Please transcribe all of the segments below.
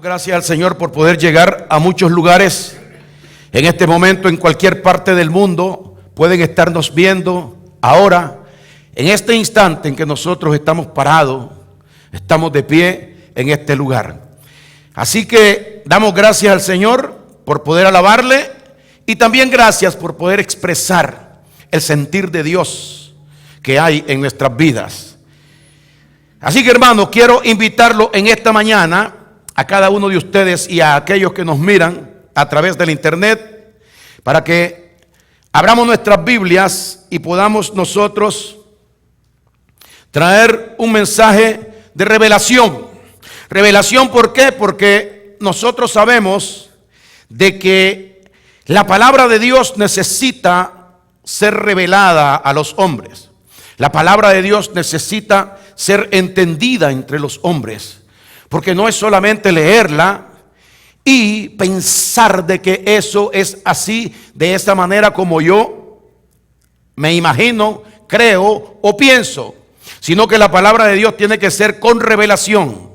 Gracias al Señor por poder llegar a muchos lugares en este momento, en cualquier parte del mundo. Pueden estarnos viendo ahora, en este instante en que nosotros estamos parados, estamos de pie en este lugar. Así que damos gracias al Señor por poder alabarle y también gracias por poder expresar el sentir de Dios que hay en nuestras vidas. Así que, hermanos, quiero invitarlo en esta mañana a cada uno de ustedes y a aquellos que nos miran a través del internet, para que abramos nuestras Biblias y podamos nosotros traer un mensaje de revelación. Revelación, ¿por qué? Porque nosotros sabemos de que la palabra de Dios necesita ser revelada a los hombres. La palabra de Dios necesita ser entendida entre los hombres. Porque no es solamente leerla y pensar de que eso es así, de esa manera como yo me imagino, creo o pienso, sino que la palabra de Dios tiene que ser con revelación.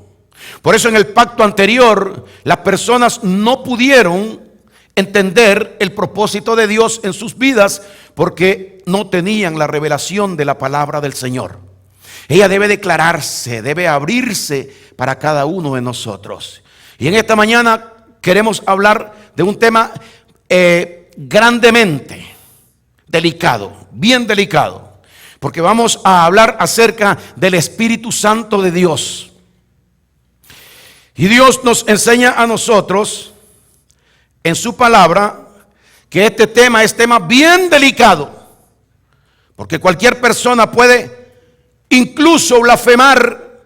Por eso en el pacto anterior las personas no pudieron entender el propósito de Dios en sus vidas porque no tenían la revelación de la palabra del Señor. Ella debe declararse, debe abrirse para cada uno de nosotros. Y en esta mañana queremos hablar de un tema grandemente delicado, bien delicado, porque vamos a hablar acerca del Espíritu Santo de Dios. Y Dios nos enseña a nosotros en su palabra que este tema es tema bien delicado, porque cualquier persona puede incluso blasfemar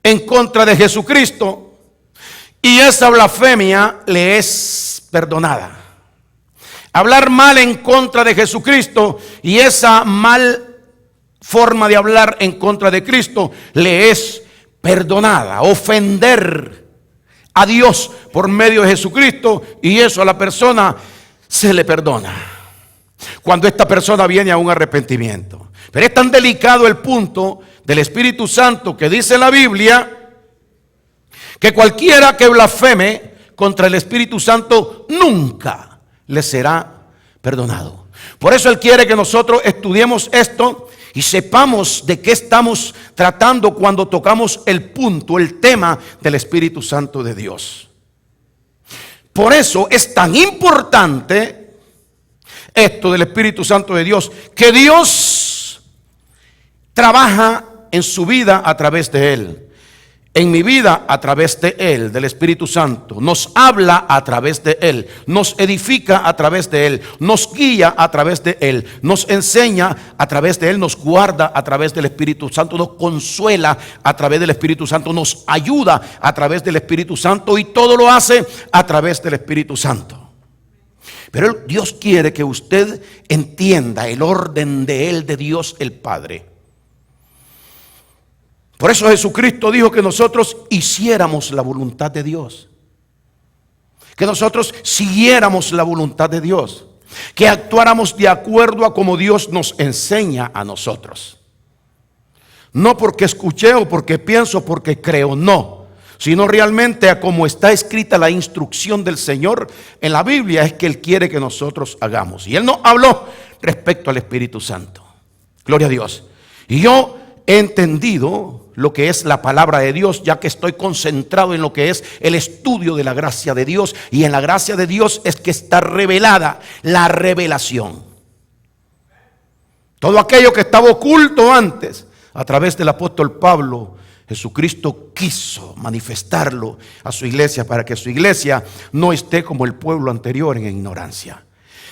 en contra de Jesucristo y esa blasfemia le es perdonada. Hablar mal en contra de Jesucristo y esa mal forma de hablar en contra de Cristo le es perdonada. Ofender a Dios por medio de Jesucristo y eso a la persona se le perdona cuando esta persona viene a un arrepentimiento. Pero es tan delicado el punto del Espíritu Santo que dice la Biblia que cualquiera que blasfeme contra el Espíritu Santo nunca le será perdonado. Por eso Él quiere que nosotros estudiemos esto y sepamos de qué estamos tratando cuando tocamos el punto, el tema del Espíritu Santo de Dios. Por eso es tan importante esto del Espíritu Santo de Dios, que Dios trabaja en su vida a través de Él, en mi vida a través de Él, del Espíritu Santo. Nos habla a través de Él, nos edifica a través de Él, nos guía a través de Él, nos enseña a través de Él, nos guarda a través del Espíritu Santo, nos consuela a través del Espíritu Santo, nos ayuda a través del Espíritu Santo y todo lo hace a través del Espíritu Santo. Pero Dios quiere que usted entienda el orden de Él, de Dios el Padre. Por eso Jesucristo dijo que nosotros hiciéramos la voluntad de Dios, que nosotros siguiéramos la voluntad de Dios, que actuáramos de acuerdo a como Dios nos enseña a nosotros. No porque escuché o porque pienso, porque creo, no, sino realmente a como está escrita la instrucción del Señor en la Biblia es que Él quiere que nosotros hagamos. Y Él nos habló respecto al Espíritu Santo. Gloria a Dios. Y yo he entendido lo que es la palabra de Dios, ya que estoy concentrado en lo que es el estudio de la gracia de Dios. Y en la gracia de Dios es que está revelada la revelación. Todo aquello que estaba oculto antes, a través del apóstol Pablo, Jesucristo quiso manifestarlo a su iglesia para que su iglesia no esté como el pueblo anterior en ignorancia.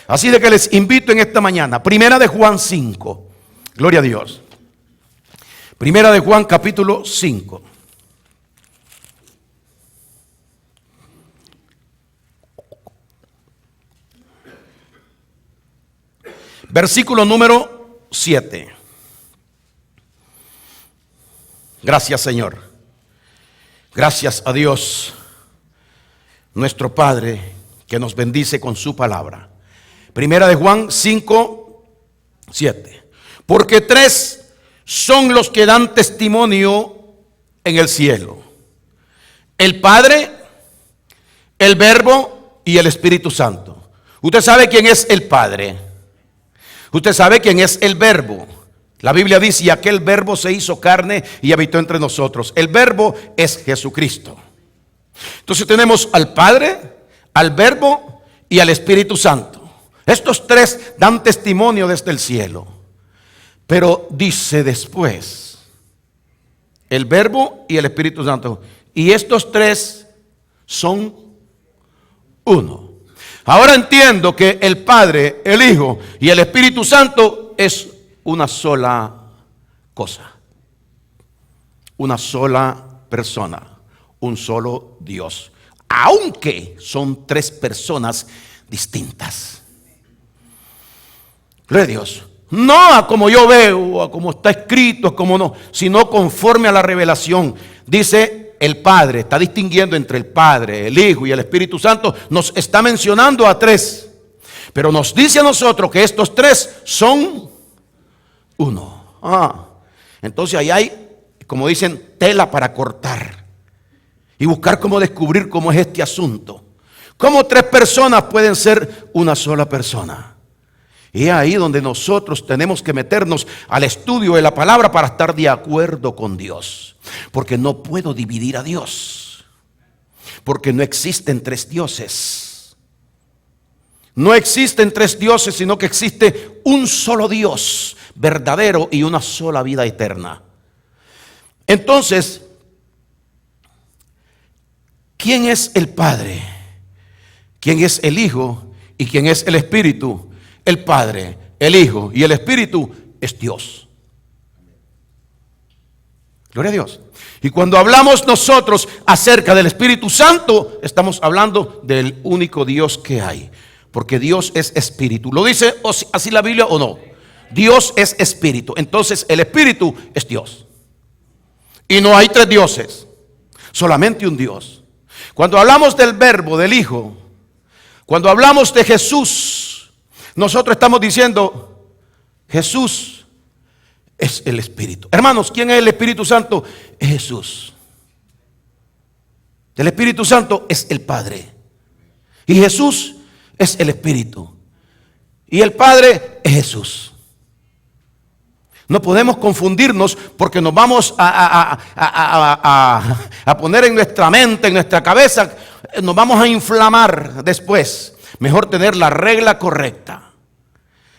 Así de que les invito en esta mañana, Primera de Juan 5, gloria a Dios. Primera de Juan capítulo 5. Versículo número 7. Gracias, Señor. Gracias a Dios, nuestro Padre, que nos bendice con su palabra. Primera de Juan 5, 7. Porque tres son los que dan testimonio en el cielo: el Padre, el Verbo y el Espíritu Santo. Usted sabe quién es el Padre. Usted sabe quién es el Verbo. La Biblia dice: y aquel Verbo se hizo carne y habitó entre nosotros. El Verbo es Jesucristo. Entonces tenemos al Padre, al Verbo y al Espíritu Santo. Estos tres dan testimonio desde el cielo. Pero dice después, el Verbo y el Espíritu Santo. Y estos tres son uno. Ahora entiendo que el Padre, el Hijo y el Espíritu Santo es una sola cosa. Una sola persona. Un solo Dios. Aunque son tres personas distintas. Gloria a Dios. No a como yo veo, a como está escrito, a como no, sino conforme a la revelación. Dice el Padre, está distinguiendo entre el Padre, el Hijo y el Espíritu Santo. Nos está mencionando a tres, pero nos dice a nosotros que estos tres son uno. Entonces ahí hay, como dicen, tela para cortar y buscar cómo descubrir cómo es este asunto. Cómo tres personas pueden ser una sola persona. Y es ahí donde nosotros tenemos que meternos al estudio de la palabra para estar de acuerdo con Dios. Porque no puedo dividir a Dios. Porque no existen tres dioses. No existen tres dioses, sino que existe un solo Dios verdadero y una sola vida eterna. Entonces, ¿quién es el Padre? ¿Quién es el Hijo? ¿Y quién es el Espíritu? El Padre, el Hijo y el Espíritu es Dios. Gloria a Dios. Y cuando hablamos nosotros acerca del Espíritu Santo, estamos hablando del único Dios que hay. Porque Dios es Espíritu. ¿Lo dice así la Biblia o no? Dios es Espíritu. Entonces el Espíritu es Dios. Y no hay tres dioses. Solamente un Dios. Cuando hablamos del Verbo, del Hijo, cuando hablamos de Jesús, nosotros estamos diciendo, Jesús es el Espíritu. Hermanos, ¿quién es el Espíritu Santo? Es Jesús. El Espíritu Santo es el Padre. Y Jesús es el Espíritu. Y el Padre es Jesús. No podemos confundirnos porque nos vamos a poner en nuestra mente, en nuestra cabeza, nos vamos a inflamar después. Mejor tener la regla correcta.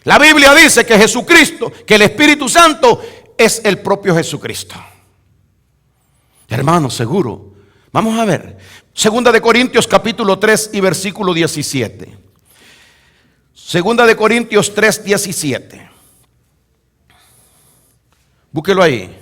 La Biblia dice que Jesucristo, que el Espíritu Santo es el propio Jesucristo. Hermanos, seguro. Vamos a ver. Segunda de Corintios capítulo 3 y versículo 17. Segunda de Corintios 3, 17. Búsquelo ahí.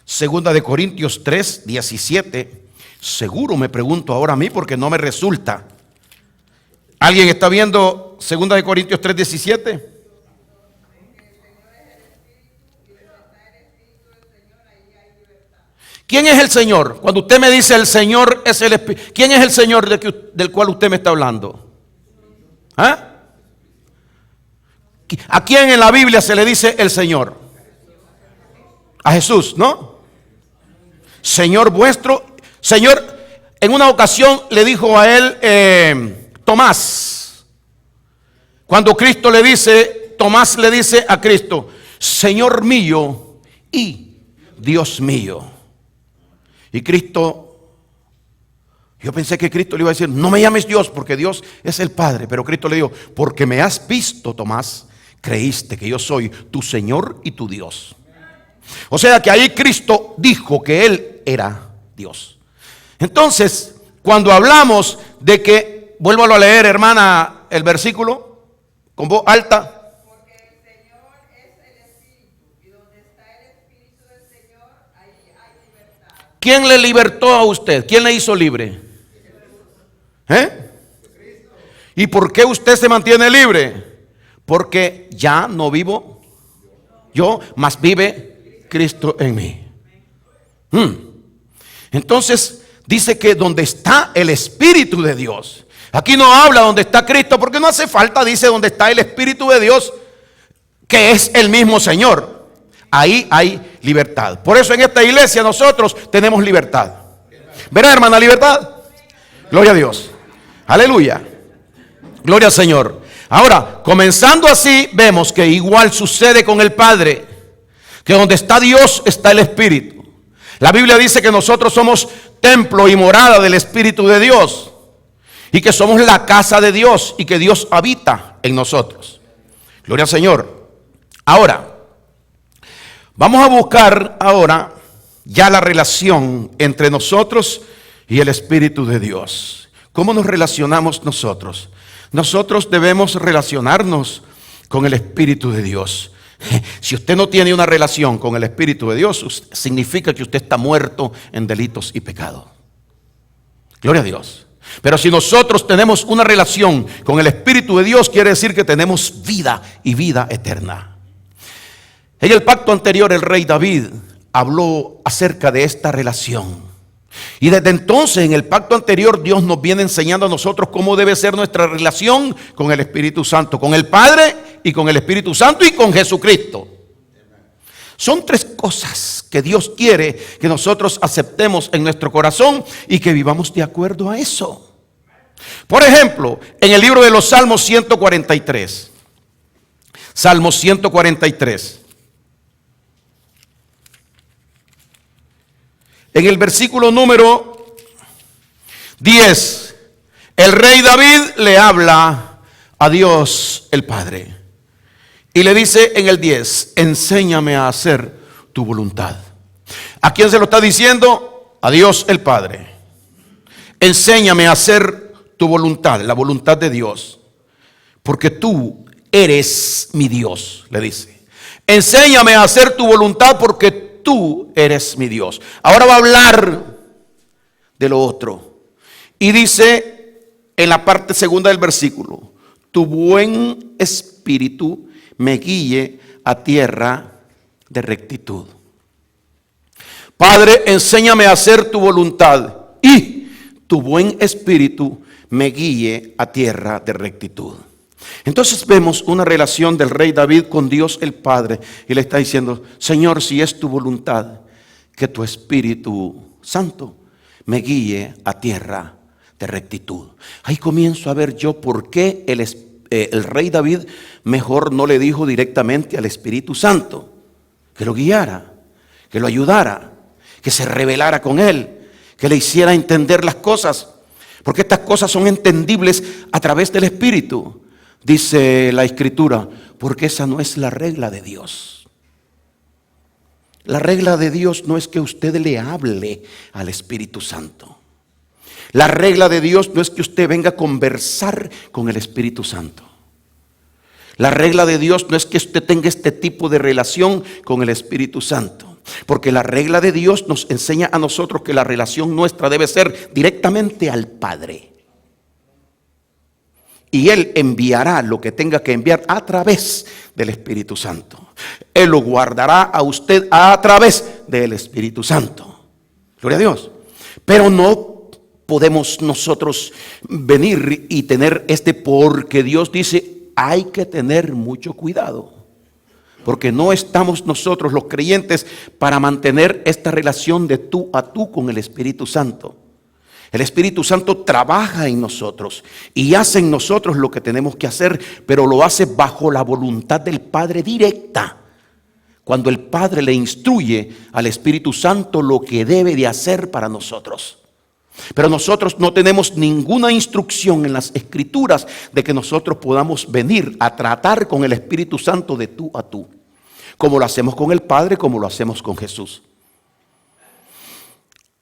Segunda de Corintios 3, 17. Seguro me pregunto ahora a mí porque no me resulta. ¿Alguien está viendo Segunda de Corintios 3, 17? ¿Quién es el Señor? Cuando usted me dice el Señor es el Espíritu, ¿quién es el Señor del cual usted me está hablando? ¿Ah? ¿A quién en la Biblia se le dice el Señor? A Jesús, ¿no? Señor vuestro. Señor, en una ocasión le dijo a él Tomás. Cuando Cristo le dice, Tomás le dice a Cristo, Señor mío y Dios mío. Y Cristo, yo pensé que Cristo le iba a decir, no me llames Dios porque Dios es el Padre. Pero Cristo le dijo, porque me has visto, Tomás, creíste que yo soy tu Señor y tu Dios. O sea que ahí Cristo dijo que Él era Dios. Entonces, cuando hablamos de que, vuélvalo a leer, hermana, el versículo con voz alta. Porque el Señor es el Espíritu, y donde está el Espíritu del Señor, ahí hay libertad. ¿Quién le libertó a usted? ¿Quién le hizo libre? ¿Y por qué usted se mantiene libre? Porque ya no vivo yo, mas vive Cristo en mí. Entonces dice que donde está el Espíritu de Dios. Aquí no habla donde está Cristo, porque no hace falta, dice donde está el Espíritu de Dios, que es el mismo Señor. Ahí hay libertad. Por eso en esta iglesia nosotros tenemos libertad. ¿Verá, hermana, libertad? Gloria a Dios. Aleluya. Gloria al Señor. Ahora, comenzando así, vemos que igual sucede con el Padre, que donde está Dios está el Espíritu. La Biblia dice que nosotros somos templo y morada del Espíritu de Dios, y que somos la casa de Dios, y que Dios habita en nosotros. Gloria al Señor. Ahora, vamos a buscar ahora ya la relación entre nosotros y el Espíritu de Dios. ¿Cómo nos relacionamos nosotros? Nosotros debemos relacionarnos con el Espíritu de Dios. Si usted no tiene una relación con el Espíritu de Dios, significa que usted está muerto en delitos y pecados. Gloria a Dios. Pero si nosotros tenemos una relación con el Espíritu de Dios, quiere decir que tenemos vida y vida eterna. En el pacto anterior, el rey David habló acerca de esta relación. Y desde entonces, en el pacto anterior, Dios nos viene enseñando a nosotros cómo debe ser nuestra relación con el Espíritu Santo, con el Padre y con el Espíritu Santo y con Jesucristo. Son tres cosas que Dios quiere que nosotros aceptemos en nuestro corazón y que vivamos de acuerdo a eso. Por ejemplo, en el libro de los Salmos 143. Salmos 143. En el versículo número 10, el rey David le habla a Dios el Padre. Y le dice en el 10, enséñame a hacer tu voluntad. ¿A quién se lo está diciendo? A Dios el Padre. Enséñame a hacer tu voluntad, la voluntad de Dios. Porque tú eres mi Dios, le dice. Enséñame a hacer tu voluntad porque tú eres mi Dios. Ahora va a hablar de lo otro. Y dice en la parte segunda del versículo, tu buen espíritu me guíe a tierra de rectitud. Padre, enséñame a hacer tu voluntad y tu buen espíritu me guíe a tierra de rectitud. Entonces vemos una relación del rey David con Dios el Padre y le está diciendo, Señor, si es tu voluntad, que tu Espíritu Santo me guíe a tierra de rectitud. Ahí comienzo a ver yo por qué el rey David mejor no le dijo directamente al Espíritu Santo que lo guiara, que lo ayudara, que se revelara con él, que le hiciera entender las cosas, porque estas cosas son entendibles a través del Espíritu. Dice la Escritura, porque esa no es la regla de Dios. La regla de Dios no es que usted le hable al Espíritu Santo. La regla de Dios no es que usted venga a conversar con el Espíritu Santo. La regla de Dios no es que usted tenga este tipo de relación con el Espíritu Santo. Porque la regla de Dios nos enseña a nosotros que la relación nuestra debe ser directamente al Padre. Y Él enviará lo que tenga que enviar a través del Espíritu Santo. Él lo guardará a usted a través del Espíritu Santo. Gloria a Dios. Pero no podemos nosotros venir y tener porque Dios dice, hay que tener mucho cuidado. Porque no estamos nosotros los creyentes para mantener esta relación de tú a tú con el Espíritu Santo. El Espíritu Santo trabaja en nosotros y hace en nosotros lo que tenemos que hacer, pero lo hace bajo la voluntad del Padre directa. Cuando el Padre le instruye al Espíritu Santo lo que debe de hacer para nosotros. Pero nosotros no tenemos ninguna instrucción en las Escrituras de que nosotros podamos venir a tratar con el Espíritu Santo de tú a tú. Como lo hacemos con el Padre, como lo hacemos con Jesús.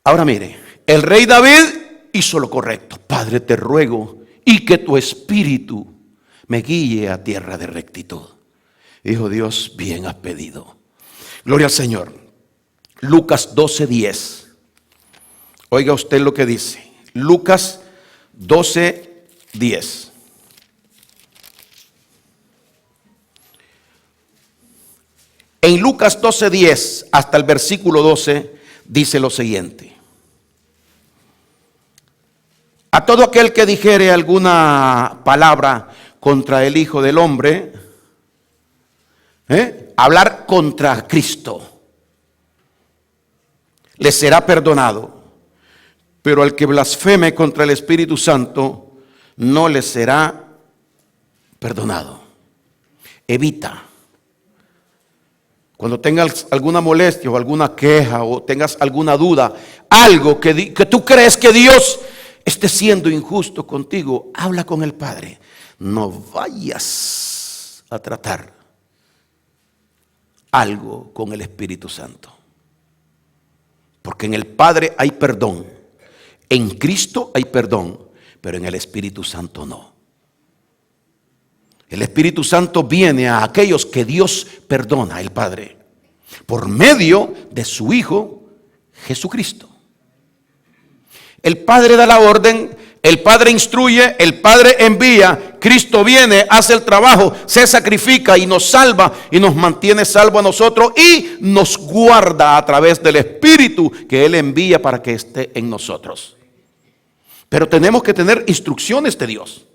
Ahora mire, el rey David hizo lo correcto. Padre, te ruego y que tu Espíritu me guíe a tierra de rectitud. Dijo Dios, bien has pedido. Gloria al Señor. Lucas 12:10. Oiga usted lo que dice. Lucas 12:10. En Lucas 12:10 hasta el versículo 12 dice lo siguiente: a todo aquel que dijere alguna palabra contra el Hijo del Hombre, hablar contra Cristo, le será perdonado, pero al que blasfeme contra el Espíritu Santo no le será perdonado. Evita. Cuando tengas alguna molestia o alguna queja o tengas alguna duda, algo que tú crees que Dios esté siendo injusto contigo, habla con el Padre. No vayas a tratar algo con el Espíritu Santo. Porque en el Padre hay perdón, en Cristo hay perdón, pero en el Espíritu Santo no. El Espíritu Santo viene a aquellos que Dios perdona, el Padre, por medio de su Hijo Jesucristo. El Padre da la orden, el Padre instruye, el Padre envía, Cristo viene, hace el trabajo, se sacrifica y nos salva y nos mantiene salvo a nosotros y nos guarda a través del Espíritu que Él envía para que esté en nosotros. Pero tenemos que tener instrucciones de Dios.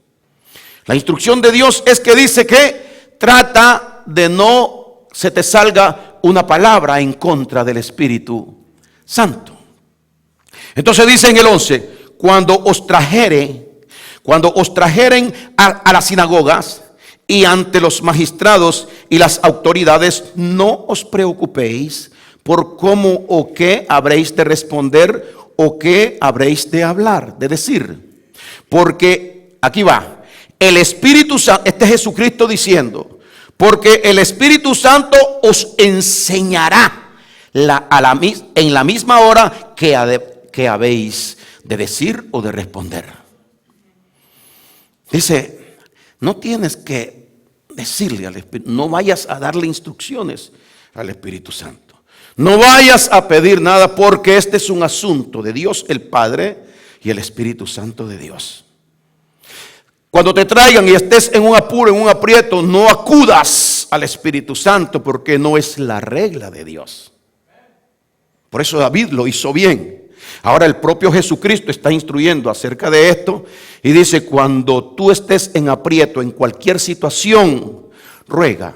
La instrucción de Dios es que dice que trata de no se te salga una palabra en contra del Espíritu Santo. Entonces dice en el 11, cuando os trajeren a las sinagogas y ante los magistrados y las autoridades, no os preocupéis por cómo o qué habréis de responder o qué habréis de hablar, de decir. Porque aquí va. El Espíritu Santo, este es Jesucristo diciendo, porque el Espíritu Santo os enseñará en la misma hora que habéis de decir o de responder. Dice, no tienes que decirle al Espíritu, no vayas a darle instrucciones al Espíritu Santo. No vayas a pedir nada porque este es un asunto de Dios el Padre y el Espíritu Santo de Dios. Cuando te traigan y estés en un apuro, en un aprieto, no acudas al Espíritu Santo porque no es la regla de Dios. Por eso David lo hizo bien. Ahora el propio Jesucristo está instruyendo acerca de esto y dice, cuando tú estés en aprieto, en cualquier situación, ruega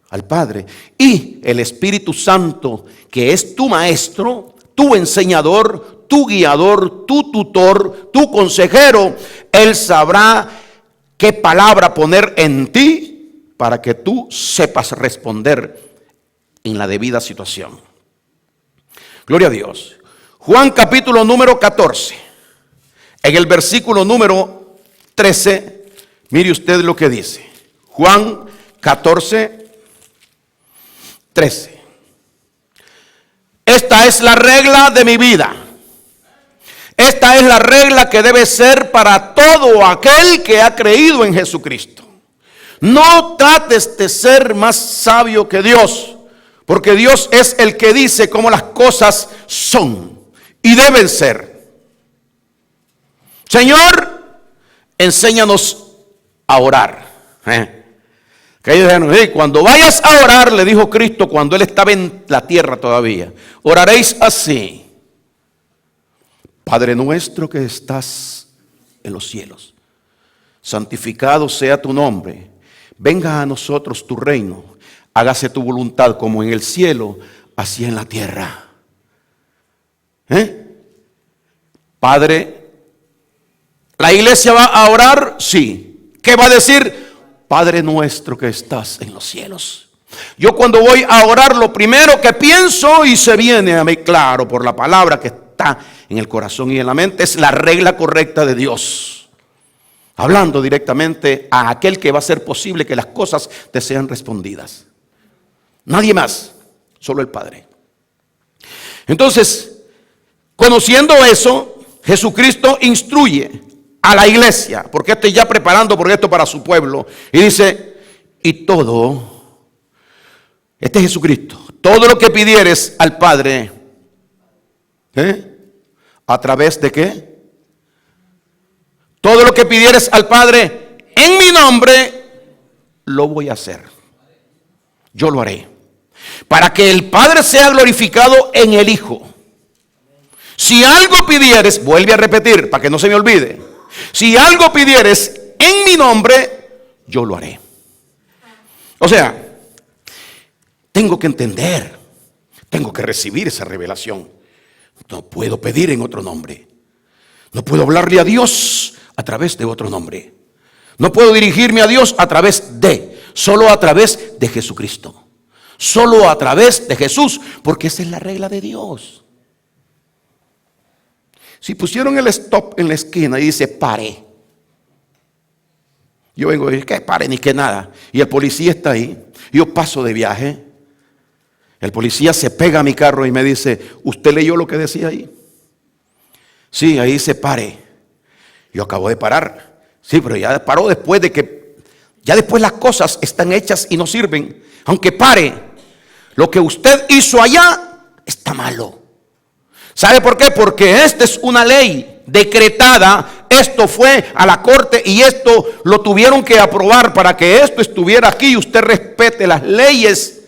al Padre y el Espíritu Santo, que es tu maestro, tu enseñador, tu guiador, tu tutor, tu consejero, Él sabrá qué palabra poner en ti para que tú sepas responder en la debida situación. Gloria a Dios. Juan capítulo número 14. En el versículo número 13, mire usted lo que dice. Juan 14, 13. Esta es la regla de mi vida. Esta es la regla que debe ser para todo aquel que ha creído en Jesucristo. No trates de ser más sabio que Dios, porque Dios es el que dice cómo las cosas son y deben ser. Señor, enséñanos a orar. Que ellos dijeron, cuando vayas a orar, le dijo Cristo cuando Él estaba en la tierra todavía, oraréis así. Padre nuestro que estás en los cielos, santificado sea tu nombre, venga a nosotros tu reino, hágase tu voluntad como en el cielo, así en la tierra. Padre, ¿la iglesia va a orar? Sí. ¿Qué va a decir? Padre nuestro que estás en los cielos. Yo cuando voy a orar, lo primero que pienso y se viene a mí claro por la palabra que está en el corazón y en la mente, es la regla correcta de Dios. Hablando directamente a aquel que va a hacer posible que las cosas te sean respondidas. Nadie más, solo el Padre. Entonces, conociendo eso, Jesucristo instruye a la iglesia, porque estoy ya preparando por esto para su pueblo, y dice, y todo, este es Jesucristo, todo lo que pidieres al Padre, ¿a través de qué? Todo lo que pidieres al Padre en mi nombre, lo voy a hacer. Yo lo haré. para que el Padre sea glorificado en el Hijo. Si algo pidieres, vuelve a repetir para que no se me olvide, si algo pidieres en mi nombre, yo lo haré. O sea, tengo que entender, tengo que recibir esa revelación. No puedo pedir en otro nombre. No puedo hablarle a Dios a través de otro nombre. No puedo dirigirme a Dios a través de, solo a través de Jesucristo. Solo a través de Jesús, porque esa es la regla de Dios. Si pusieron el stop en la esquina y dice pare, yo vengo a decir que pare ni que nada, y el policía está ahí, yo paso de viaje, el policía se pega a mi carro y me dice, ¿usted leyó lo que decía ahí? Sí, ahí dice pare. Yo acabo de parar. Sí, pero ya paró después de que, ya después las cosas están hechas y no sirven. Aunque pare, lo que usted hizo allá está malo. ¿Sabe por qué? Porque esta es una ley decretada. Esto fue a la corte y esto lo tuvieron que aprobar para que esto estuviera aquí y usted respete las leyes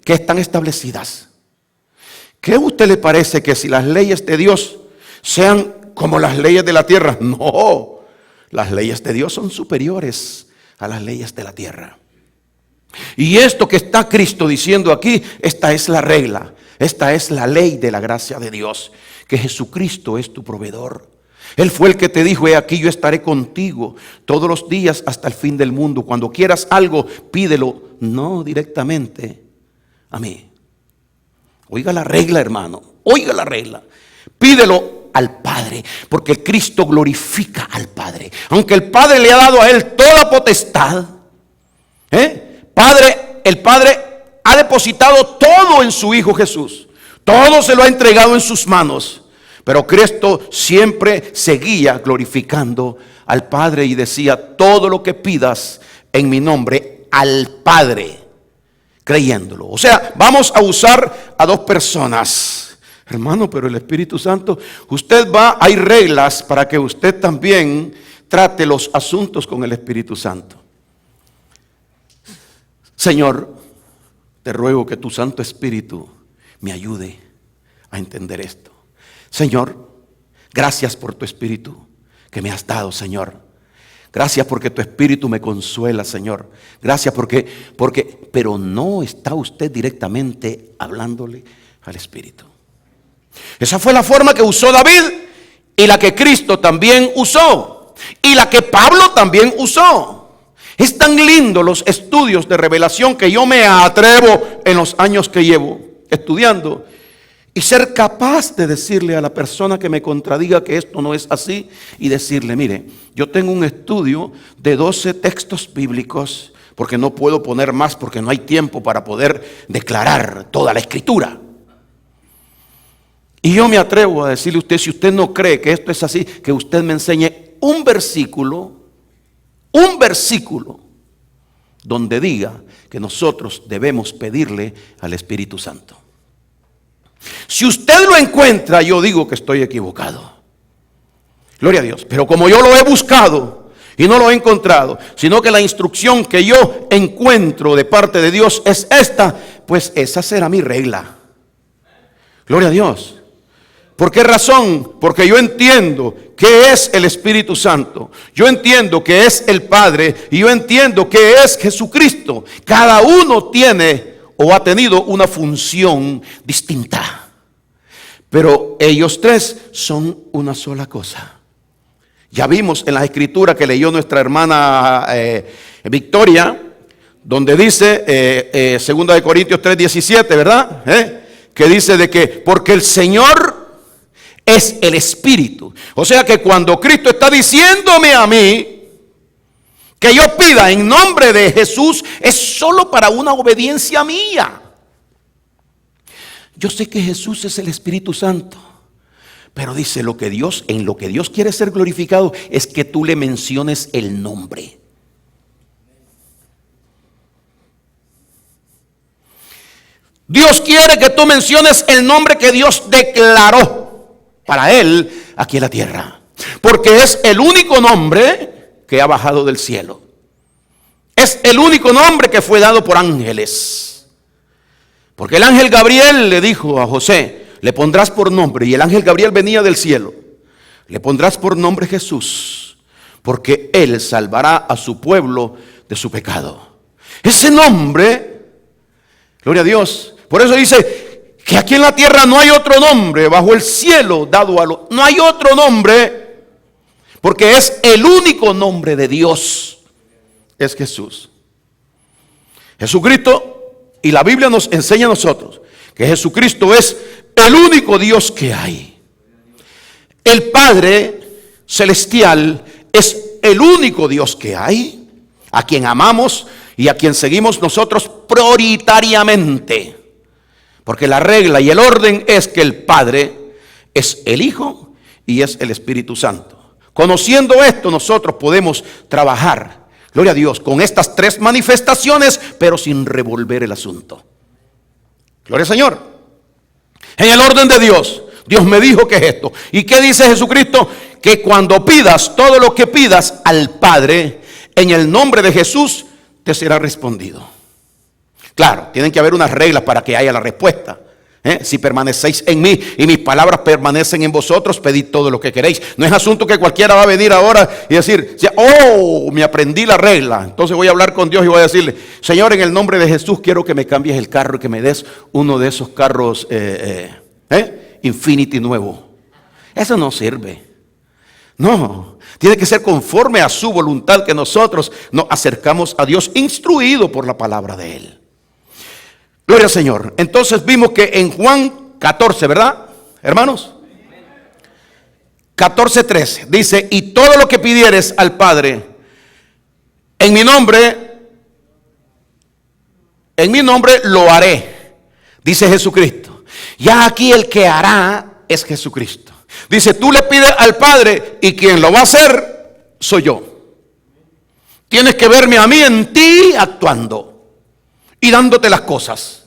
que están establecidas. ¿Qué a usted le parece que si las leyes de Dios sean como las leyes de la tierra? No, las leyes de Dios son superiores a las leyes de la tierra. Y esto que está Cristo diciendo aquí, esta es la regla, esta es la ley de la gracia de Dios, que Jesucristo es tu proveedor. Él fue el que te dijo, he aquí yo estaré contigo todos los días hasta el fin del mundo. Cuando quieras algo, pídelo, no directamente a mí. Oiga la regla, hermano, oiga la regla. Pídelo al Padre, porque Cristo glorifica al Padre. Aunque el Padre le ha dado a él toda potestad, el Padre ha depositado todo en su Hijo Jesús. Todo se lo ha entregado en sus manos. Pero Cristo siempre seguía glorificando al Padre y decía, todo lo que pidas en mi nombre al Padre, creyéndolo. O sea, vamos a usar a dos personas. Hermano, pero el Espíritu Santo, hay reglas para que usted también trate los asuntos con el Espíritu Santo. Señor, te ruego que tu Santo Espíritu me ayude a entender esto. Señor, gracias por tu Espíritu que me has dado, Señor. Gracias porque tu Espíritu me consuela, Señor. Gracias pero no está usted directamente hablándole al Espíritu. Esa fue la forma que usó David y la que Cristo también usó y la que Pablo también usó. Es tan lindo los estudios de revelación que yo me atrevo en los años que llevo estudiando y ser capaz de decirle a la persona que me contradiga que esto no es así y decirle, mire, yo tengo un estudio de 12 textos bíblicos porque no puedo poner más porque no hay tiempo para poder declarar toda la Escritura. Y yo me atrevo a decirle a usted, si usted no cree que esto es así, que usted me enseñe un versículo donde diga que nosotros debemos pedirle al Espíritu Santo. Si usted lo encuentra, yo digo que estoy equivocado. Gloria a Dios. Pero como yo lo he buscado y no lo he encontrado, sino que la instrucción que yo encuentro de parte de Dios es esta, pues esa será mi regla. Gloria a Dios. ¿Por qué razón? Porque yo entiendo que es el Espíritu Santo. Yo entiendo que es el Padre y yo entiendo que es Jesucristo. Cada uno tiene o ha tenido una función distinta. Pero ellos tres son una sola cosa. Ya vimos en la escritura que leyó nuestra hermana Victoria, donde dice, 2 Corintios 3:17, ¿verdad? Que dice de que porque el Señor es el Espíritu. O sea que cuando Cristo está diciéndome a mí que yo pida en nombre de Jesús, es solo para una obediencia mía. Yo sé que Jesús es el Espíritu Santo, pero dice en lo que Dios quiere ser glorificado es que tú le menciones el nombre. Dios quiere que tú menciones el nombre que Dios declaró para él aquí en la tierra, porque es el único nombre que ha bajado del cielo. Es el único nombre que fue dado por ángeles. Porque el ángel Gabriel le dijo a José, le pondrás por nombre, y el ángel Gabriel venía del cielo, le pondrás por nombre Jesús, porque él salvará a su pueblo de su pecado. Ese nombre, gloria a Dios, por eso dice que aquí en la tierra no hay otro nombre bajo el cielo dado a los, no hay otro nombre, porque es el único nombre de Dios, es Jesús. Jesucristo, y la Biblia nos enseña a nosotros que Jesucristo es el único Dios que hay. El Padre celestial es el único Dios que hay, a quien amamos y a quien seguimos nosotros prioritariamente. Porque la regla y el orden es que el Padre es el Hijo y es el Espíritu Santo. Conociendo esto, nosotros podemos trabajar, gloria a Dios, con estas tres manifestaciones, pero sin revolver el asunto. Gloria al Señor. En el orden de Dios, Dios me dijo que es esto. ¿Y qué dice Jesucristo? Que cuando pidas todo lo que pidas al Padre, en el nombre de Jesús, te será respondido. Claro, tienen que haber unas reglas para que haya la respuesta. Si permanecéis en mí y mis palabras permanecen en vosotros, pedid todo lo que queréis. No es asunto que cualquiera va a venir ahora y decir, oh, me aprendí la regla. Entonces voy a hablar con Dios y voy a decirle, Señor, en el nombre de Jesús quiero que me cambies el carro y que me des uno de esos carros Infinity nuevo. Eso no sirve. No, tiene que ser conforme a su voluntad que nosotros nos acercamos a Dios, instruido por la palabra de Él. Gloria al Señor. Entonces vimos que en Juan 14, ¿verdad, hermanos? 14:3 dice, y todo lo que pidieres al Padre en mi nombre lo haré, dice Jesucristo. Ya aquí el que hará es Jesucristo. Dice, tú le pides al Padre y quien lo va a hacer soy yo. Tienes que verme a mí en ti actuando y dándote las cosas.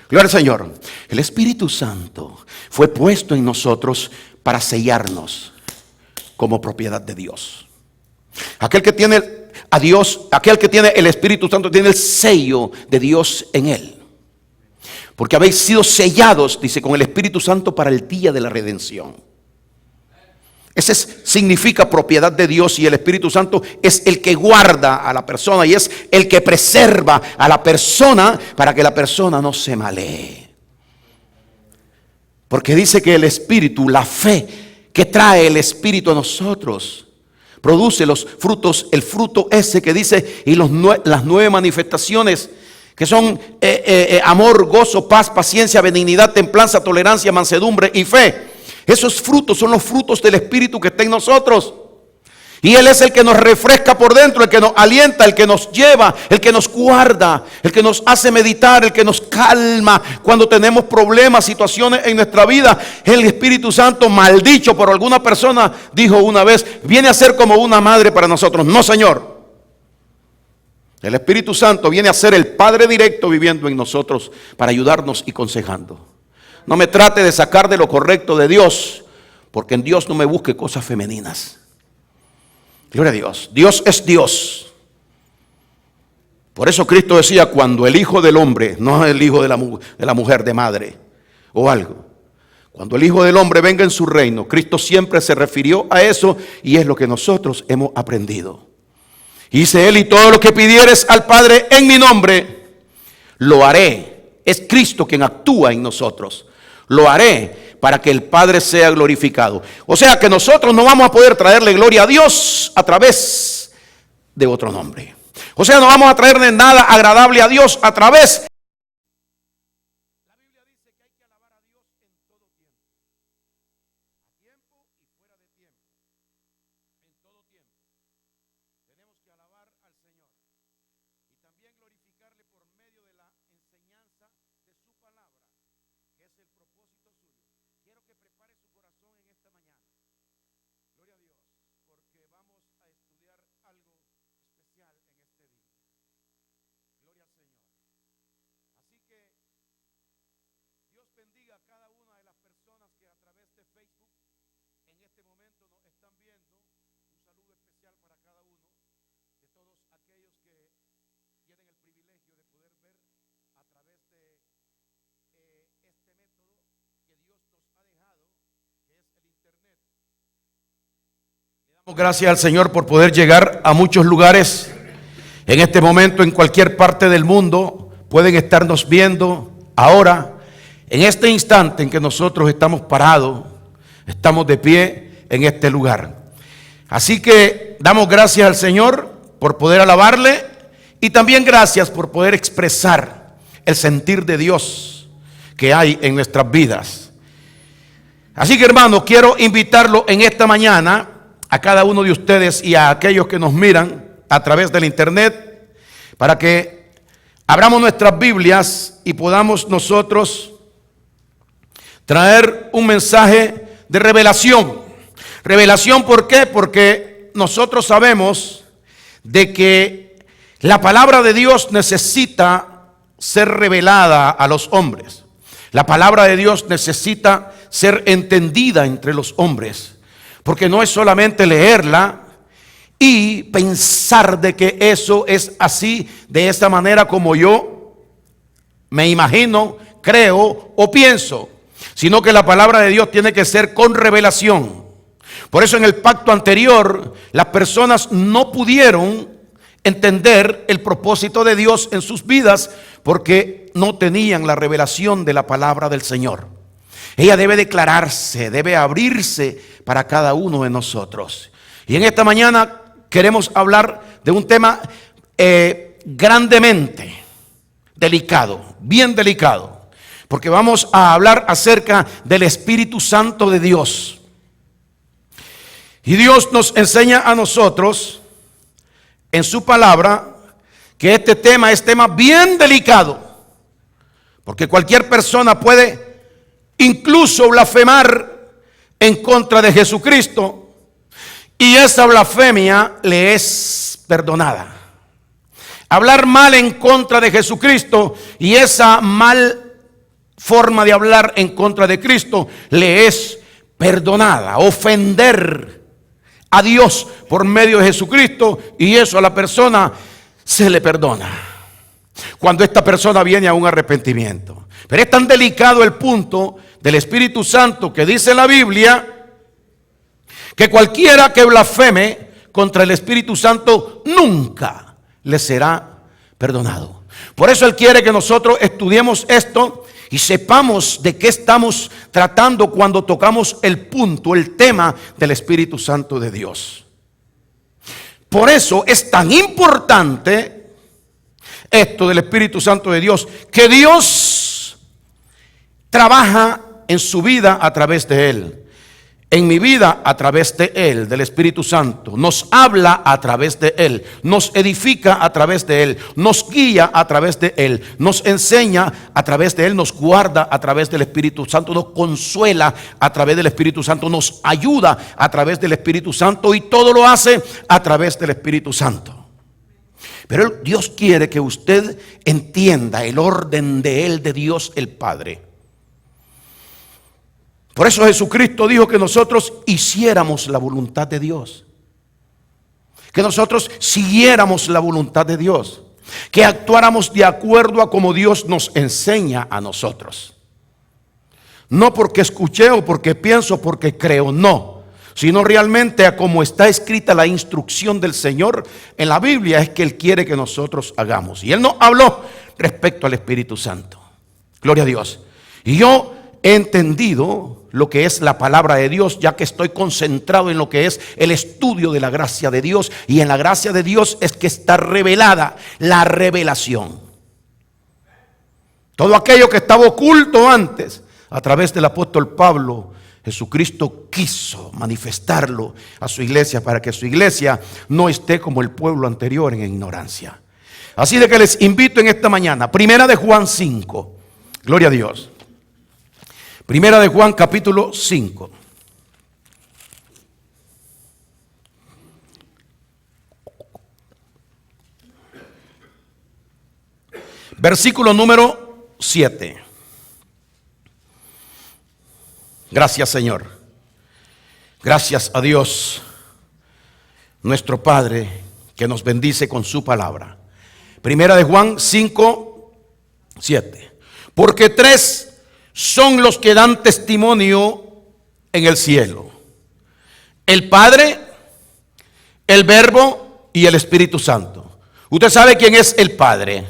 Gloria al Señor. El Espíritu Santo fue puesto en nosotros para sellarnos como propiedad de Dios. Aquel que tiene a Dios, aquel que tiene el Espíritu Santo tiene el sello de Dios en él. Porque habéis sido sellados, dice, con el Espíritu Santo para el día de la redención. Ese significa propiedad de Dios, y el Espíritu Santo es el que guarda a la persona y es el que preserva a la persona para que la persona no se malee. Porque dice que el Espíritu, la fe que trae el Espíritu a nosotros, produce los frutos, el fruto ese que dice, y las 9 manifestaciones que son amor, gozo, paz, paciencia, benignidad, templanza, tolerancia, mansedumbre y fe. Esos frutos son los frutos del Espíritu que está en nosotros. Y Él es el que nos refresca por dentro, el que nos alienta, el que nos lleva, el que nos guarda, el que nos hace meditar, el que nos calma cuando tenemos problemas, situaciones en nuestra vida. El Espíritu Santo, maldicho por alguna persona, dijo una vez, viene a ser como una madre para nosotros. No, Señor. El Espíritu Santo viene a ser el Padre directo viviendo en nosotros para ayudarnos y aconsejando. No me trate de sacar de lo correcto de Dios, porque en Dios no me busque cosas femeninas. Gloria a Dios. Dios es Dios. Por eso Cristo decía, cuando el Hijo del Hombre, no el Hijo de la mujer de madre o algo, cuando el Hijo del Hombre venga en su reino, Cristo siempre se refirió a eso, y es lo que nosotros hemos aprendido. Y dice Él, y todo lo que pidieres al Padre en mi nombre, lo haré. Es Cristo quien actúa en nosotros. Lo haré para que el Padre sea glorificado. O sea que nosotros no vamos a poder traerle gloria a Dios a través de otro nombre. O sea, no vamos a traerle nada agradable a Dios a través. La Biblia dice que hay que alabar a Dios en todo tiempo. A tiempo y fuera de tiempo. En todo tiempo. Tenemos que alabar al Señor. Y también glorificarle por medio de la enseñanza de su palabra, que es el propósito suyo. Quiero que prepare su corazón en esta mañana. Gloria a Dios, porque vamos a estudiar algo especial en este día. Gloria al Señor. Así que Dios bendiga a cada una de las personas que a través de Facebook en este momento nos están viendo. Un saludo especial para cada uno de todos aquellos que tienen el privilegio de poder ver a través de Gracias al Señor por poder llegar a muchos lugares. En este momento, en cualquier parte del mundo, pueden estarnos viendo ahora, en este instante en que nosotros estamos parados, estamos de pie en este lugar. Así que damos gracias al Señor por poder alabarle y también gracias por poder expresar el sentir de Dios que hay en nuestras vidas. Así que, hermano, quiero invitarlo en esta mañana a cada uno de ustedes y a aquellos que nos miran a través del internet, para que abramos nuestras Biblias y podamos nosotros traer un mensaje de revelación. Revelación, ¿por qué? Porque nosotros sabemos de que la palabra de Dios necesita ser revelada a los hombres. La palabra de Dios necesita ser entendida entre los hombres. Porque no es solamente leerla y pensar de que eso es así, de esta manera como yo me imagino, creo o pienso, sino que la palabra de Dios tiene que ser con revelación. Por eso en el pacto anterior las personas no pudieron entender el propósito de Dios en sus vidas porque no tenían la revelación de la palabra del Señor. Ella debe declararse, debe abrirse para cada uno de nosotros. Y en esta mañana queremos hablar de un tema grandemente delicado, bien delicado, porque vamos a hablar acerca del Espíritu Santo de Dios. Y Dios nos enseña a nosotros en su palabra que este tema es tema bien delicado, porque cualquier persona puede incluso blasfemar en contra de Jesucristo y esa blasfemia le es perdonada. Hablar mal en contra de Jesucristo y esa mal forma de hablar en contra de Cristo le es perdonada. Ofender a Dios por medio de Jesucristo, y eso a la persona se le perdona cuando esta persona viene a un arrepentimiento. Pero es tan delicado el punto del Espíritu Santo que dice la Biblia que cualquiera que blasfeme contra el Espíritu Santo nunca le será perdonado. Por eso Él quiere que nosotros estudiemos esto y sepamos de qué estamos tratando cuando tocamos el punto, el tema del Espíritu Santo de Dios. Por eso es tan importante esto del Espíritu Santo de Dios, que Dios trabaja en su vida a través de Él, en mi vida a través de Él, del Espíritu Santo. Nos habla a través de Él, nos edifica a través de Él, nos guía a través de Él, nos enseña a través de Él, nos guarda a través del Espíritu Santo, nos consuela a través del Espíritu Santo, nos ayuda a través del Espíritu Santo, y todo lo hace a través del Espíritu Santo. Pero Dios quiere que usted entienda el orden de Él, de Dios el Padre. Por eso Jesucristo dijo que nosotros hiciéramos la voluntad de Dios, que nosotros siguiéramos la voluntad de Dios, que actuáramos de acuerdo a como Dios nos enseña a nosotros. No porque escuché o porque pienso, porque creo, no, sino realmente a como está escrita la instrucción del Señor en la Biblia es que Él quiere que nosotros hagamos. Y Él nos habló respecto al Espíritu Santo. Gloria a Dios. Y yo he entendido lo que es la palabra de Dios, ya que estoy concentrado en lo que es el estudio de la gracia de Dios, y en la gracia de Dios es que está revelada la revelación. Todo aquello que estaba oculto antes, a través del apóstol Pablo, Jesucristo quiso manifestarlo a su iglesia para que su iglesia no esté como el pueblo anterior en ignorancia. Así de que les invito en esta mañana, Primera de Juan 5, gloria a Dios. Primera de Juan capítulo 5. Versículo número 7. Gracias, Señor. Gracias a Dios, nuestro Padre, que nos bendice con su palabra. Primera de Juan 5, 7. Porque tres son los que dan testimonio en el cielo: el Padre, el Verbo y el Espíritu Santo. Usted sabe quién es el Padre.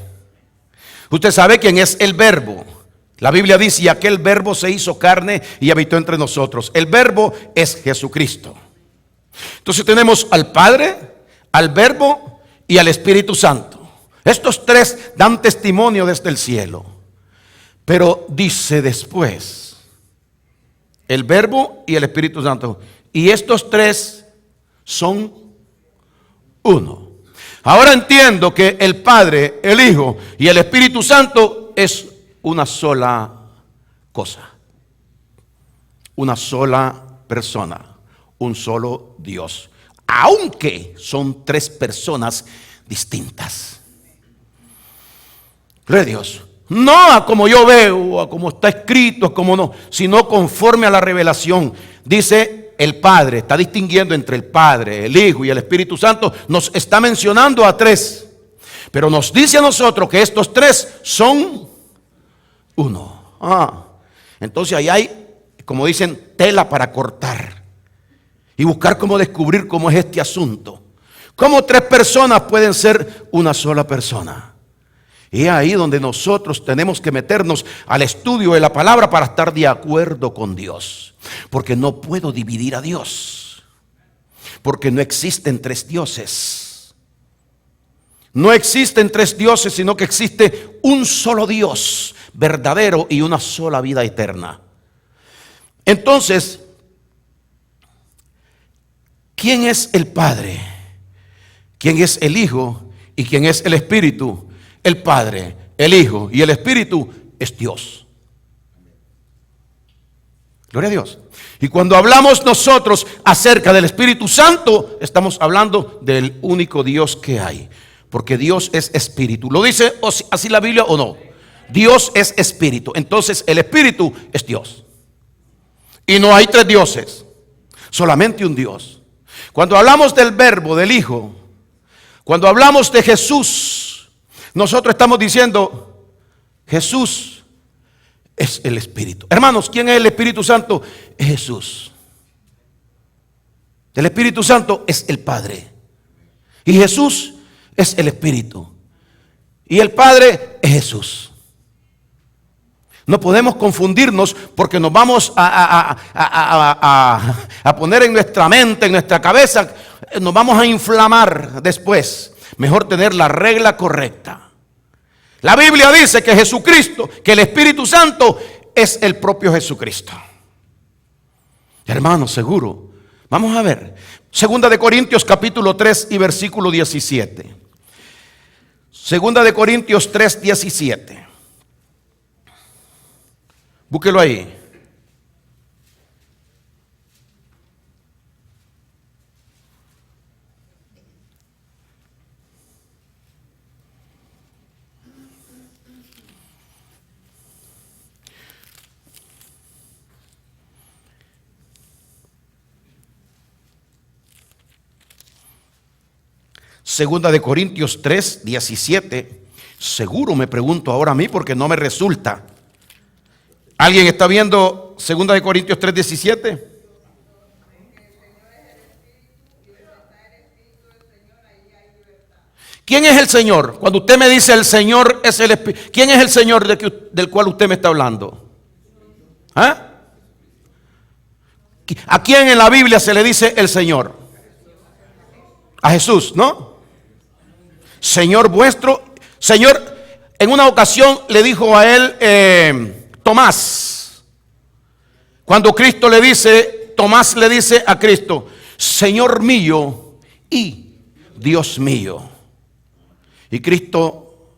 Usted sabe quién es el Verbo. La Biblia dice: y aquel Verbo se hizo carne y habitó entre nosotros. El Verbo es Jesucristo. Entonces tenemos al Padre, al Verbo y al Espíritu Santo. Estos tres dan testimonio desde el cielo. Pero dice después, el Verbo y el Espíritu Santo. Y estos tres son uno. Ahora entiendo que el Padre, el Hijo y el Espíritu Santo es una sola cosa. Una sola persona. Un solo Dios. Aunque son tres personas distintas. Gloria a Dios. No a como yo veo, a como está escrito, a como no, sino conforme a la revelación. Dice el Padre, está distinguiendo entre el Padre, el Hijo y el Espíritu Santo. Nos está mencionando a tres, pero nos dice a nosotros que estos tres son uno. Entonces ahí hay, como dicen, tela para cortar y buscar cómo descubrir cómo es este asunto. Cómo tres personas pueden ser una sola persona. Y es ahí donde nosotros tenemos que meternos al estudio de la palabra para estar de acuerdo con Dios. Porque no puedo dividir a Dios. Porque no existen tres dioses. No existen tres dioses, sino que existe un solo Dios verdadero y una sola vida eterna. Entonces, ¿quién es el Padre? ¿Quién es el Hijo? ¿Y quién es el Espíritu? El Padre, el Hijo y el Espíritu es Dios. Gloria a Dios. Y cuando hablamos nosotros acerca del Espíritu Santo, estamos hablando del único Dios que hay. Porque Dios es Espíritu. ¿Lo dice así la Biblia o no? Dios es Espíritu. Entonces el Espíritu es Dios. Y no hay tres dioses. Solamente un Dios. Cuando hablamos del Verbo, del Hijo, cuando hablamos de Jesús, nosotros estamos diciendo, Jesús es el Espíritu. Hermanos, ¿quién es el Espíritu Santo? Es Jesús. El Espíritu Santo es el Padre. Y Jesús es el Espíritu. Y el Padre es Jesús. No podemos confundirnos porque nos vamos a poner en nuestra mente, en nuestra cabeza, nos vamos a inflamar después. Mejor tener la regla correcta. La Biblia dice que Jesucristo, que el Espíritu Santo es el propio Jesucristo. Hermanos, seguro. Vamos a ver. Segunda de Corintios capítulo 3 y versículo 17. Segunda de Corintios 3, 17. Búsquelo ahí. Segunda de Corintios 3, 17. Seguro me pregunto ahora a mí porque no me resulta. ¿Alguien está viendo Segunda de Corintios 3, 17? ¿Quién es el Señor? Cuando usted me dice el Señor es el Espíritu, ¿quién es el Señor del cual usted me está hablando? ¿Ah? ¿A quién en la Biblia se le dice el Señor? A Jesús, ¿no? Señor vuestro. Señor, en una ocasión le dijo a él Tomás. Cuando Cristo le dice, Tomás le dice a Cristo, Señor mío y Dios mío. Y Cristo,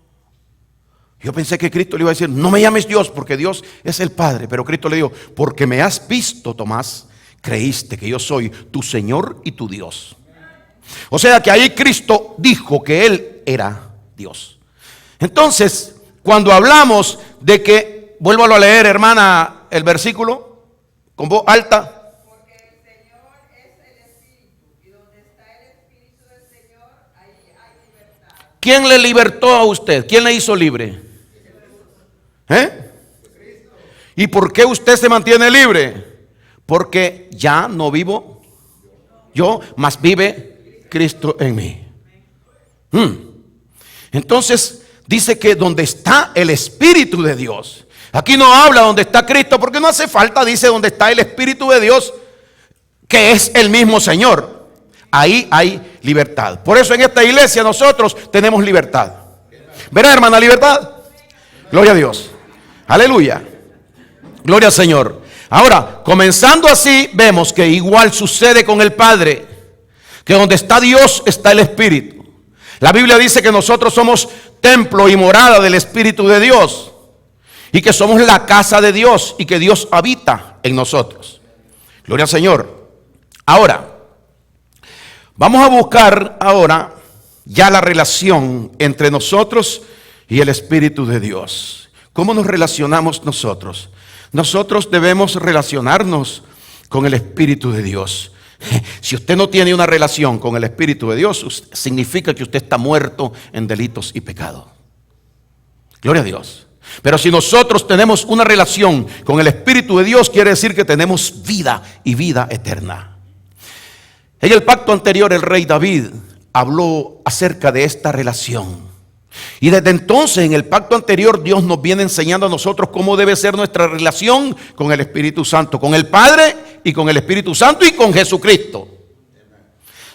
yo pensé que Cristo le iba a decir, no me llames Dios porque Dios es el Padre. Pero Cristo le dijo, porque me has visto, Tomás, creíste que yo soy tu Señor y tu Dios. O sea que ahí Cristo dijo que Él era Dios. Entonces, cuando hablamos de que, vuélvalo a leer, hermana, el versículo, con voz alta. Porque el Señor es el Espíritu, y donde está el Espíritu del Señor, ahí hay libertad. ¿Quién le libertó a usted? ¿Quién le hizo libre? ¿Y por qué usted se mantiene libre? Porque ya no vivo yo, mas vive Cristo en mí. Entonces dice que donde está el Espíritu de Dios. Aquí no habla donde está Cristo, porque no hace falta, dice donde está el Espíritu de Dios, que es el mismo Señor. Ahí hay libertad. Por eso en esta iglesia nosotros tenemos libertad. ¿Verá, hermana, libertad? Gloria a Dios. Aleluya. Gloria al Señor. Ahora, comenzando así, vemos que igual sucede con el Padre, que donde está Dios está el Espíritu. La Biblia dice que nosotros somos templo y morada del Espíritu de Dios, y que somos la casa de Dios y que Dios habita en nosotros. Gloria al Señor. Ahora, vamos a buscar ahora ya la relación entre nosotros y el Espíritu de Dios. ¿Cómo nos relacionamos nosotros? Nosotros debemos relacionarnos con el Espíritu de Dios. Si usted no tiene una relación con el Espíritu de Dios, significa que usted está muerto en delitos y pecados. Gloria a Dios. Pero si nosotros tenemos una relación con el Espíritu de Dios, quiere decir que tenemos vida y vida eterna. En el pacto anterior, el rey David habló acerca de esta relación. Y desde entonces, en el pacto anterior, Dios nos viene enseñando a nosotros cómo debe ser nuestra relación con el Espíritu Santo, con el Padre y con el Espíritu Santo y con Jesucristo.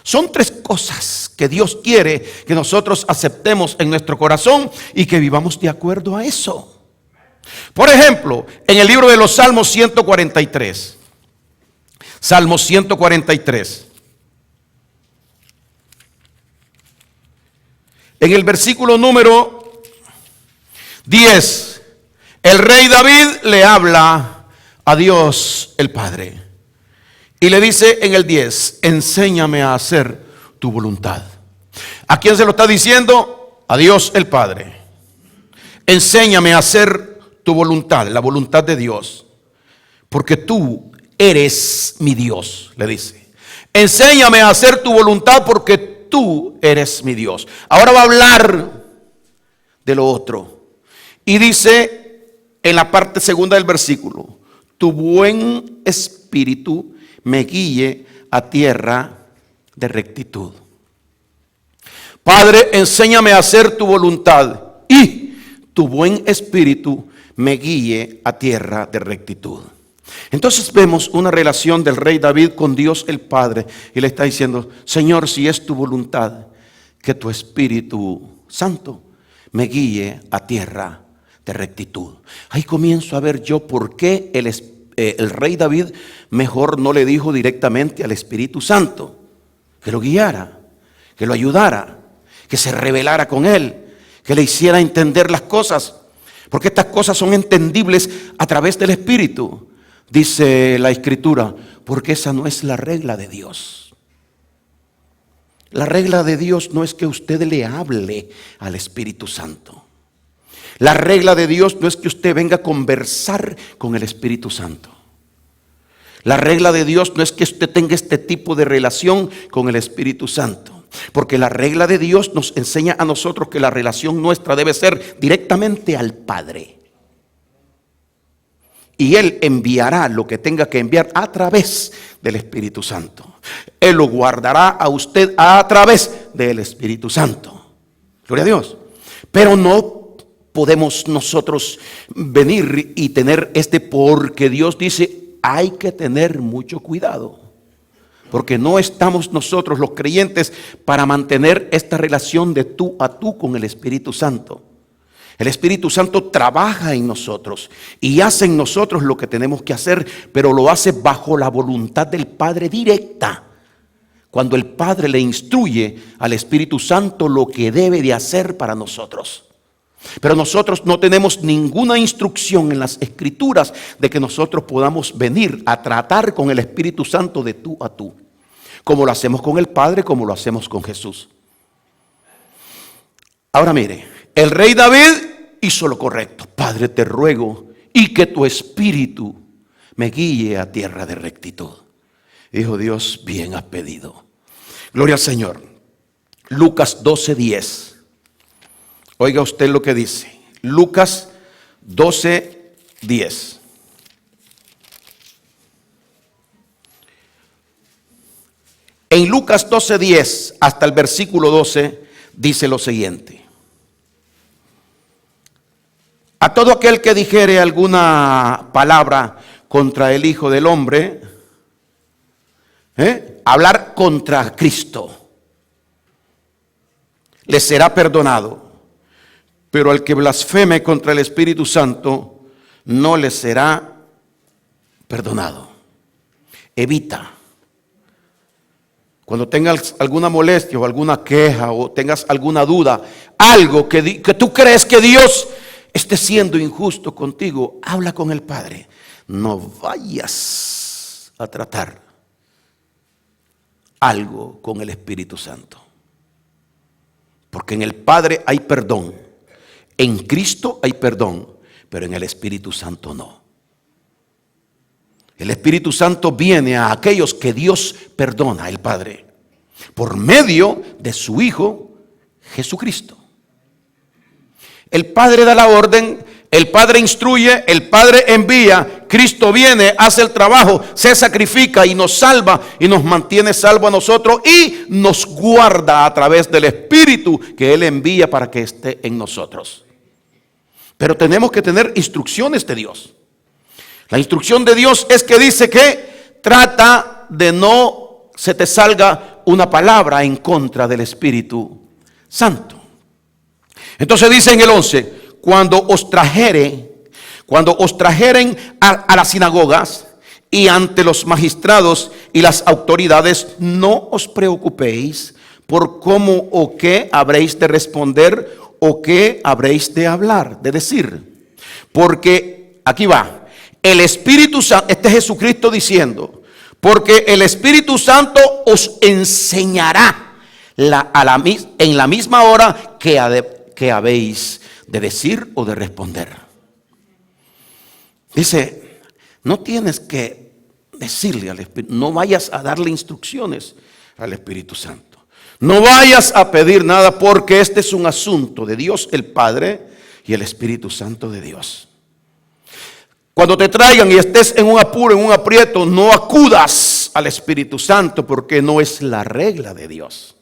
Son tres cosas que Dios quiere que nosotros aceptemos en nuestro corazón y que vivamos de acuerdo a eso. Por ejemplo, en el libro de los Salmos 143. Salmos 143. En el versículo número 10, el rey David le habla a Dios el Padre. Y le dice en el 10, enséñame a hacer tu voluntad. ¿A quién se lo está diciendo? A Dios el Padre. Enséñame a hacer tu voluntad, la voluntad de Dios. Porque tú eres mi Dios, le dice. Enséñame a hacer tu voluntad porque tú eres mi Dios. Ahora va a hablar de lo otro. Y dice en la parte segunda del versículo, tu buen espíritu me guíe a tierra de rectitud. Padre, enséñame a hacer tu voluntad y tu buen espíritu me guíe a tierra de rectitud. Entonces vemos una relación del rey David con Dios el Padre y le está diciendo, Señor, si es tu voluntad, que tu Espíritu Santo me guíe a tierra de rectitud. Ahí comienzo a ver yo por qué el rey David mejor no le dijo directamente al Espíritu Santo que lo guiara, que lo ayudara, que se revelara con él, que le hiciera entender las cosas, porque estas cosas son entendibles a través del Espíritu. Dice la Escritura, porque esa no es la regla de Dios. La regla de Dios no es que usted le hable al Espíritu Santo. La regla de Dios no es que usted venga a conversar con el Espíritu Santo. La regla de Dios no es que usted tenga este tipo de relación con el Espíritu Santo. Porque la regla de Dios nos enseña a nosotros que la relación nuestra debe ser directamente al Padre. Y Él enviará lo que tenga que enviar a través del Espíritu Santo. Él lo guardará a usted a través del Espíritu Santo. Gloria a Dios. Pero no podemos nosotros venir y tener porque Dios dice, hay que tener mucho cuidado. Porque no estamos nosotros los creyentes para mantener esta relación de tú a tú con el Espíritu Santo. El Espíritu Santo trabaja en nosotros y hace en nosotros lo que tenemos que hacer, pero lo hace bajo la voluntad del Padre directa. Cuando el Padre le instruye al Espíritu Santo lo que debe de hacer para nosotros. Pero nosotros no tenemos ninguna instrucción en las Escrituras de que nosotros podamos venir a tratar con el Espíritu Santo de tú a tú. Como lo hacemos con el Padre, como lo hacemos con Jesús. Ahora mire, el rey David hizo lo correcto. Padre, te ruego y que tu Espíritu me guíe a tierra de rectitud. Dijo Dios, bien has pedido. Gloria al Señor. Lucas 12:10. Oiga usted lo que dice. Lucas 12:10. En Lucas 12:10 hasta el versículo 12 dice lo siguiente: a todo aquel que dijere alguna palabra contra el Hijo del Hombre, hablar contra Cristo, le será perdonado, pero al que blasfeme contra el Espíritu Santo no le será perdonado. Evita. Cuando tengas alguna molestia o alguna queja o tengas alguna duda, algo que tú crees que Dios esté siendo injusto contigo, habla con el Padre. No vayas a tratar algo con el Espíritu Santo. Porque en el Padre hay perdón, en Cristo hay perdón, pero en el Espíritu Santo no. El Espíritu Santo viene a aquellos que Dios perdona, el Padre, por medio de su Hijo Jesucristo. El Padre da la orden, el Padre instruye, el Padre envía, Cristo viene, hace el trabajo, se sacrifica y nos salva y nos mantiene salvo a nosotros y nos guarda a través del Espíritu que Él envía para que esté en nosotros. Pero tenemos que tener instrucciones de Dios. La instrucción de Dios es que dice que trata de no se te salga una palabra en contra del Espíritu Santo. Entonces dice en el 11, cuando os trajeren a las sinagogas y ante los magistrados y las autoridades, no os preocupéis por cómo o qué habréis de responder o qué habréis de hablar, de decir. Porque aquí va, el Espíritu Santo, este es Jesucristo diciendo, porque el Espíritu Santo os enseñará en la misma hora que habéis de decir o de responder. Dice, no tienes que decirle al Espíritu, no vayas a darle instrucciones al Espíritu Santo. No vayas a pedir nada porque este es un asunto de Dios el Padre y el Espíritu Santo de Dios. Cuando te traigan y estés en un apuro, en un aprieto, no acudas al Espíritu Santo porque no es la regla de Dios.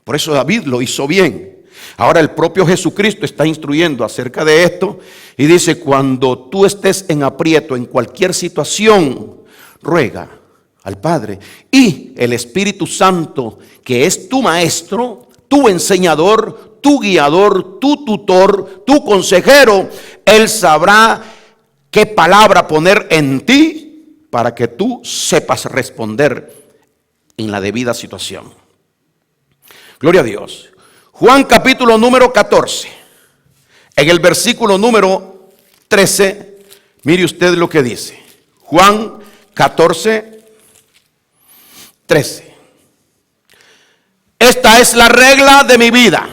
Por eso David lo hizo bien. Ahora el propio Jesucristo está instruyendo acerca de esto y dice, cuando tú estés en aprieto, en cualquier situación, ruega al Padre y el Espíritu Santo, que es tu maestro, tu enseñador, tu guiador, tu tutor, tu consejero, Él sabrá qué palabra poner en ti para que tú sepas responder en la debida situación. Gloria a Dios. Juan capítulo número 14, en el versículo número 13, mire usted lo que dice. Juan 14, 13. Esta es la regla de mi vida.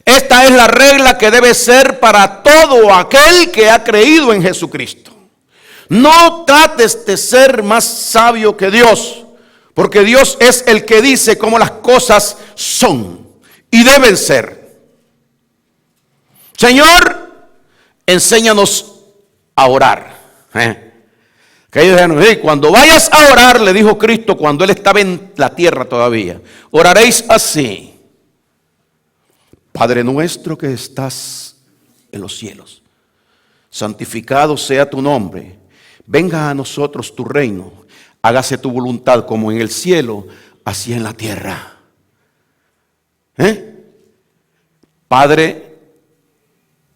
Esta es la regla que debe ser para todo aquel que ha creído en Jesucristo. No trates de ser más sabio que Dios, porque Dios es el que dice cómo las cosas son y deben ser. Señor, enséñanos a orar. Que ellos dijeron, cuando vayas a orar, le dijo Cristo cuando Él estaba en la tierra todavía, oraréis así: Padre nuestro que estás en los cielos, santificado sea tu nombre, venga a nosotros tu reino, hágase tu voluntad como en el cielo, así en la tierra. Padre,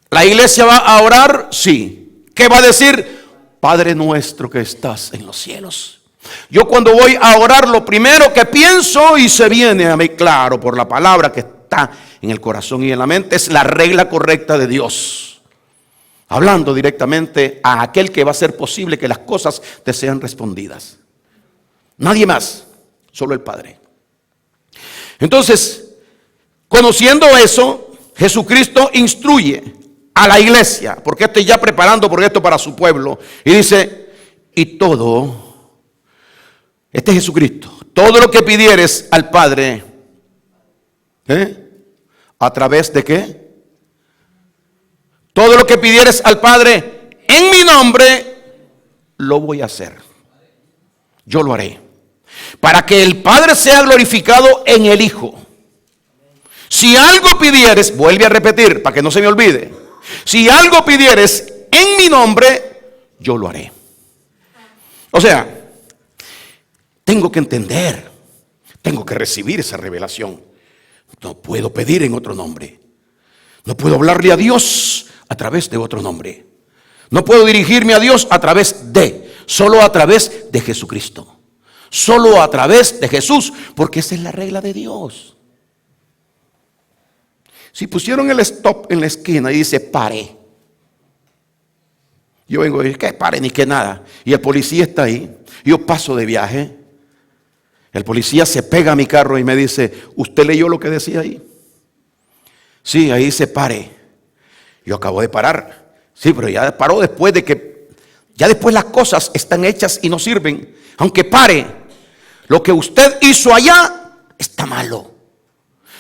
¿la iglesia va a orar? Sí. ¿Qué va a decir? Padre nuestro que estás en los cielos. Yo cuando voy a orar, lo primero que pienso y se viene a mí claro por la palabra que está en el corazón y en la mente, es la regla correcta de Dios, hablando directamente a aquel que va a hacer posible que las cosas te sean respondidas. Nadie más, solo el Padre. Entonces, conociendo eso, Jesucristo instruye a la iglesia, porque estoy ya preparando por esto para su pueblo, y dice, y todo, este es Jesucristo, todo lo que pidieres al Padre, ¿a través de qué? Todo lo que pidieres al Padre en mi nombre, lo voy a hacer. Yo lo haré. para que el Padre sea glorificado en el Hijo. Si algo pidieres, vuelve a repetir para que no se me olvide, si algo pidieres en mi nombre, yo lo haré. O sea, tengo que entender, tengo que recibir esa revelación. No puedo pedir en otro nombre. No puedo hablarle a Dios a través de otro nombre. No puedo dirigirme a Dios a través de, solo a través de Jesucristo. Solo a través de Jesús, porque esa es la regla de Dios. Si pusieron el stop en la esquina y dice pare, yo vengo y digo, que pare ni que nada, y el policía está ahí, yo paso de viaje, el policía se pega a mi carro y me dice, ¿usted leyó lo que decía ahí? Sí, ahí dice pare. Yo acabo de parar. Sí, pero ya paró después de que, ya después las cosas están hechas y no sirven. Aunque pare, lo que usted hizo allá está malo.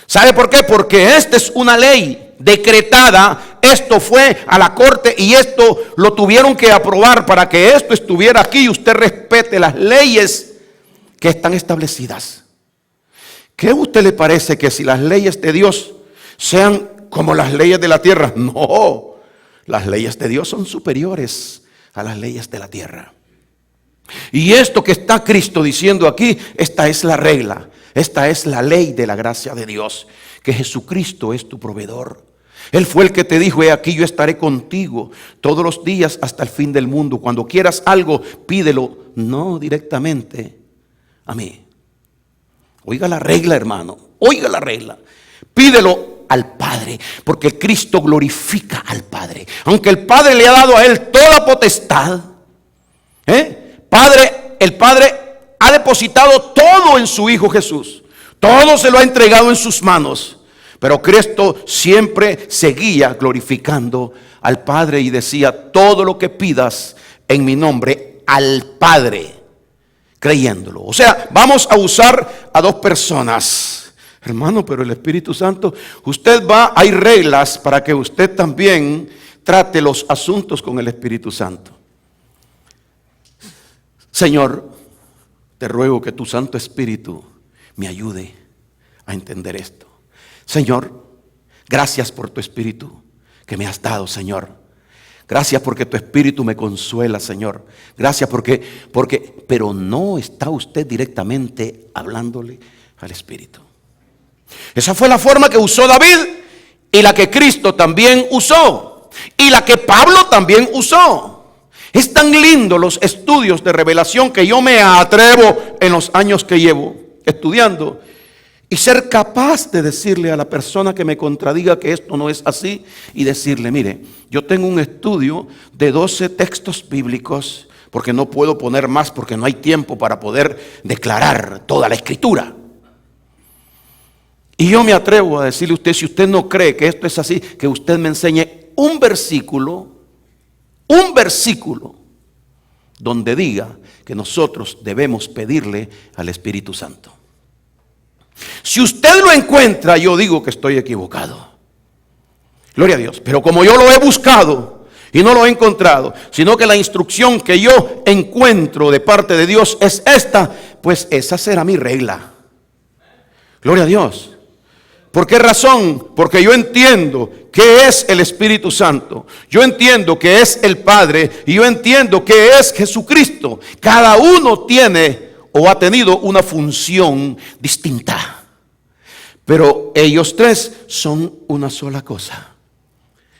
¿Sabe por qué? Porque esta es una ley decretada. Esto fue a la corte y esto lo tuvieron que aprobar para que esto estuviera aquí y usted respete las leyes que están establecidas. ¿Qué a usted le parece que si las leyes de Dios sean como las leyes de la tierra? No, las leyes de Dios son superiores a las leyes de la tierra. Y esto que está Cristo diciendo aquí, esta es la regla. Esta es la ley de la gracia de Dios, que Jesucristo es tu proveedor. Él fue el que te dijo, he aquí yo estaré contigo todos los días hasta el fin del mundo. Cuando quieras algo, pídelo, no directamente a mí. Oiga la regla, hermano, oiga la regla. Pídelo al Padre, porque Cristo glorifica al Padre. Aunque el Padre le ha dado a él toda potestad, el Padre ha depositado todo en su Hijo Jesús. Todo se lo ha entregado en sus manos. Pero Cristo siempre seguía glorificando al Padre y decía, todo lo que pidas en mi nombre al Padre, creyéndolo. O sea, vamos a usar a dos personas. Hermano, pero el Espíritu Santo, hay reglas para que usted también trate los asuntos con el Espíritu Santo. Señor, te ruego que tu Santo Espíritu me ayude a entender esto. Señor, gracias por tu Espíritu que me has dado, Señor. Gracias porque tu Espíritu me consuela, Señor. Gracias pero no está usted directamente hablándole al Espíritu. Esa fue la forma que usó David y la que Cristo también usó y la que Pablo también usó. Es tan lindo los estudios de revelación que yo me atrevo en los años que llevo estudiando y ser capaz de decirle a la persona que me contradiga que esto no es así y decirle, mire, yo tengo un estudio de 12 textos bíblicos porque no puedo poner más porque no hay tiempo para poder declarar toda la Escritura. Y yo me atrevo a decirle a usted, si usted no cree que esto es así, que usted me enseñe un versículo donde diga que nosotros debemos pedirle al Espíritu Santo. Si usted lo encuentra, yo digo que estoy equivocado. Gloria a Dios. Pero como yo lo he buscado y no lo he encontrado, sino que la instrucción que yo encuentro de parte de Dios es esta, pues esa será mi regla. Gloria a Dios. ¿Por qué razón? Porque yo entiendo que es el Espíritu Santo. Yo entiendo que es el Padre. Y yo entiendo que es Jesucristo. Cada uno tiene o ha tenido una función distinta. Pero ellos tres son una sola cosa.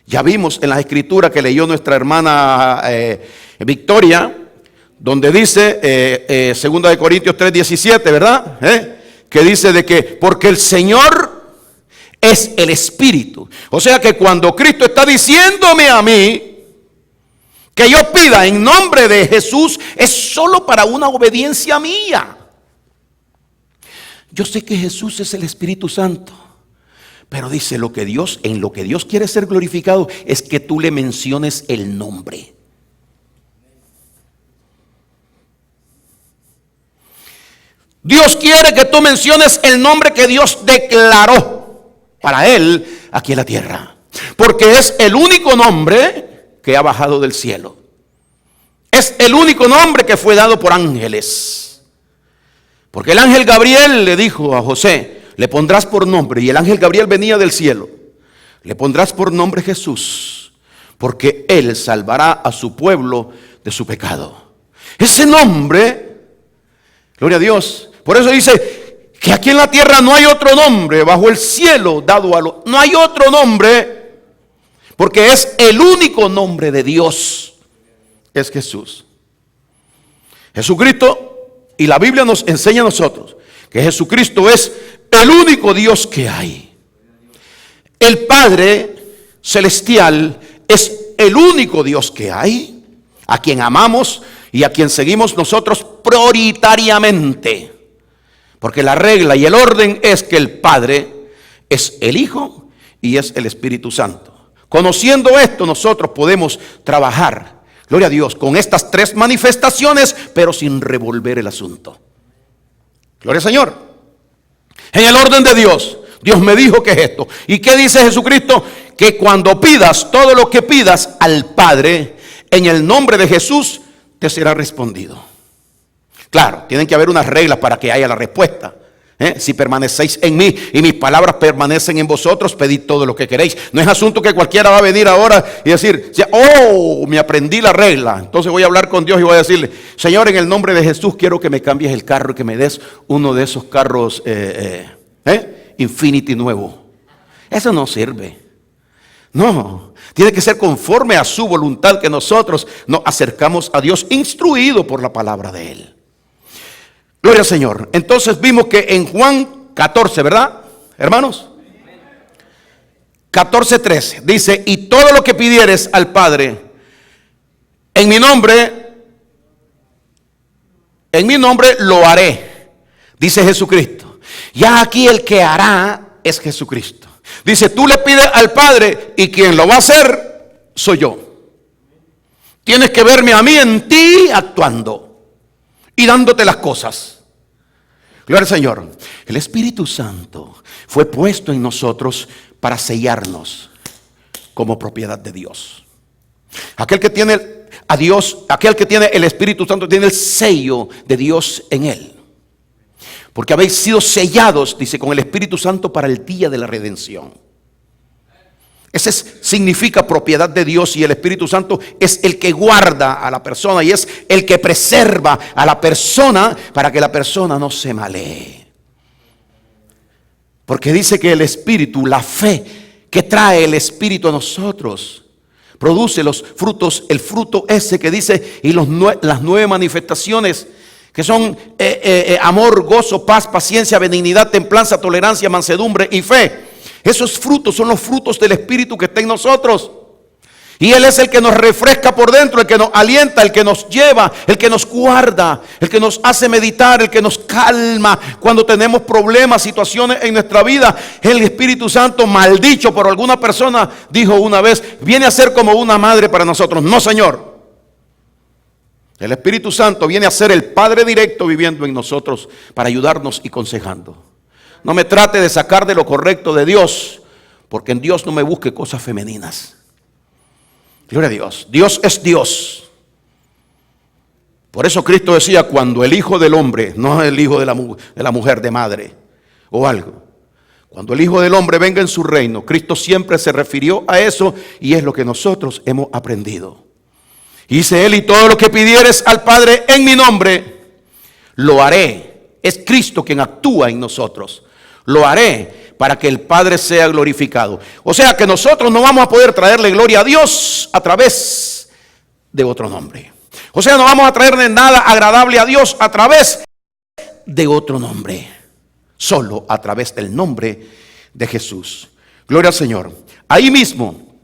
Ya vimos en la escritura que leyó nuestra hermana Victoria, donde dice, 2 Corintios 3:17, ¿verdad? Que dice de que porque el Señor es el Espíritu. O sea que cuando Cristo está diciéndome a mí que yo pida en nombre de Jesús, es solo para una obediencia mía. Yo sé que Jesús es el Espíritu Santo, pero dice en lo que Dios quiere ser glorificado es que tú le menciones el nombre. Dios quiere que tú menciones el nombre que Dios declaró para él aquí en la tierra, porque es el único nombre que ha bajado del cielo. Es el único nombre que fue dado por ángeles. Porque el ángel Gabriel le dijo a José, le pondrás por nombre, y el ángel Gabriel venía del cielo, le pondrás por nombre Jesús, porque él salvará a su pueblo de su pecado. Ese nombre, gloria a Dios, por eso dice que aquí en la tierra no hay otro nombre bajo el cielo dado a los, no hay otro nombre, porque es el único nombre de Dios, es Jesús. Jesucristo. Y la Biblia nos enseña a nosotros que Jesucristo es el único Dios que hay. El Padre Celestial es el único Dios que hay, a quien amamos y a quien seguimos nosotros prioritariamente. Porque la regla y el orden es que el Padre es el Hijo y es el Espíritu Santo. Conociendo esto, nosotros podemos trabajar, gloria a Dios, con estas tres manifestaciones, pero sin revolver el asunto. Gloria al Señor. En el orden de Dios, Dios me dijo que es esto. ¿Y qué dice Jesucristo? Que cuando pidas todo lo que pidas al Padre, en el nombre de Jesús, te será respondido. Claro, tienen que haber unas reglas para que haya la respuesta. Si permanecéis en mí y mis palabras permanecen en vosotros, pedid todo lo que queréis. No es asunto que cualquiera va a venir ahora y decir, oh, me aprendí la regla. Entonces voy a hablar con Dios y voy a decirle, Señor, en el nombre de Jesús quiero que me cambies el carro y que me des uno de esos carros Infinity nuevo. Eso no sirve. No, tiene que ser conforme a su voluntad que nosotros nos acercamos a Dios, instruido por la palabra de Él. Gloria al Señor. Entonces vimos que en Juan 14, ¿verdad, hermanos? 14:13 dice, y todo lo que pidieres al Padre en mi nombre lo haré, dice Jesucristo. Ya aquí el que hará es Jesucristo. Dice, tú le pides al Padre y quien lo va a hacer soy yo. Tienes que verme a mí en ti actuando y dándote las cosas. Gloria al Señor. El Espíritu Santo fue puesto en nosotros para sellarnos como propiedad de Dios. Aquel que tiene a Dios, aquel que tiene el Espíritu Santo tiene el sello de Dios en él. Porque habéis sido sellados, dice, con el Espíritu Santo para el día de la redención. Ese significa propiedad de Dios, y el Espíritu Santo es el que guarda a la persona y es el que preserva a la persona para que la persona no se malee. Porque dice que el Espíritu, la fe que trae el Espíritu a nosotros, produce los frutos, el fruto ese que dice, y las 9 manifestaciones que son amor, gozo, paz, paciencia, benignidad, templanza, tolerancia, mansedumbre y fe. Esos frutos son los frutos del Espíritu que está en nosotros. Y Él es el que nos refresca por dentro, el que nos alienta, el que nos lleva, el que nos guarda, el que nos hace meditar, el que nos calma cuando tenemos problemas, situaciones en nuestra vida. El Espíritu Santo, maldicho por alguna persona, dijo una vez, viene a ser como una madre para nosotros. No, Señor. El Espíritu Santo viene a ser el Padre directo viviendo en nosotros para ayudarnos y aconsejando. No me trate de sacar de lo correcto de Dios, porque en Dios no me busque cosas femeninas. Gloria a Dios. Dios es Dios. Por eso Cristo decía, cuando el Hijo del Hombre, no el Hijo de la mujer de madre o algo, cuando el Hijo del Hombre venga en su reino, Cristo siempre se refirió a eso, y es lo que nosotros hemos aprendido. Y dice Él, y todo lo que pidieres al Padre en mi nombre, lo haré. Es Cristo quien actúa en nosotros. Lo haré para que el Padre sea glorificado. O sea que nosotros no vamos a poder traerle gloria a Dios a través de otro nombre. O sea, no vamos a traerle nada agradable a Dios a través de otro nombre. Solo a través del nombre de Jesús. Gloria al Señor. Ahí mismo,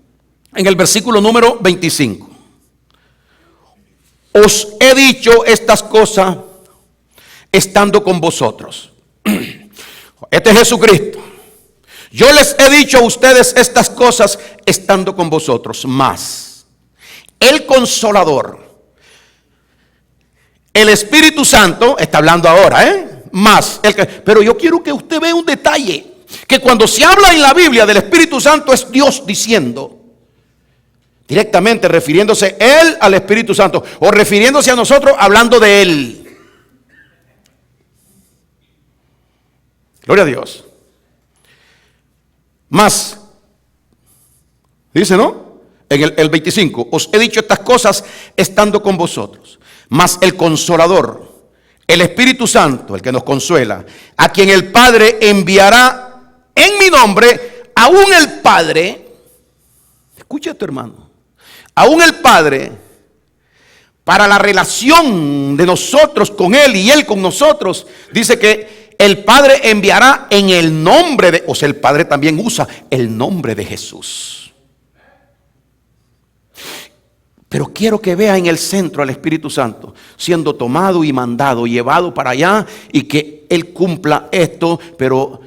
en el versículo número 25. Os he dicho estas cosas estando con vosotros. Este es Jesucristo. Yo les he dicho a ustedes estas cosas estando con vosotros. Mas el Consolador, el Espíritu Santo, está hablando ahora, pero yo quiero que usted vea un detalle, que cuando se habla en la Biblia del Espíritu Santo es Dios diciendo, directamente refiriéndose Él al Espíritu Santo, o refiriéndose a nosotros hablando de Él. Gloria a Dios. Más, dice, ¿no? En el 25, os he dicho estas cosas estando con vosotros. Mas el Consolador, el Espíritu Santo, el que nos consuela, a quien el Padre enviará en mi nombre, aún el Padre, escucha esto, hermano, aún el Padre, para la relación de nosotros con Él y Él con nosotros, dice que el Padre enviará en el nombre de, o sea, el Padre también usa el nombre de Jesús. Pero quiero que vea en el centro al Espíritu Santo siendo tomado y mandado, llevado para allá, y que Él cumpla esto, pero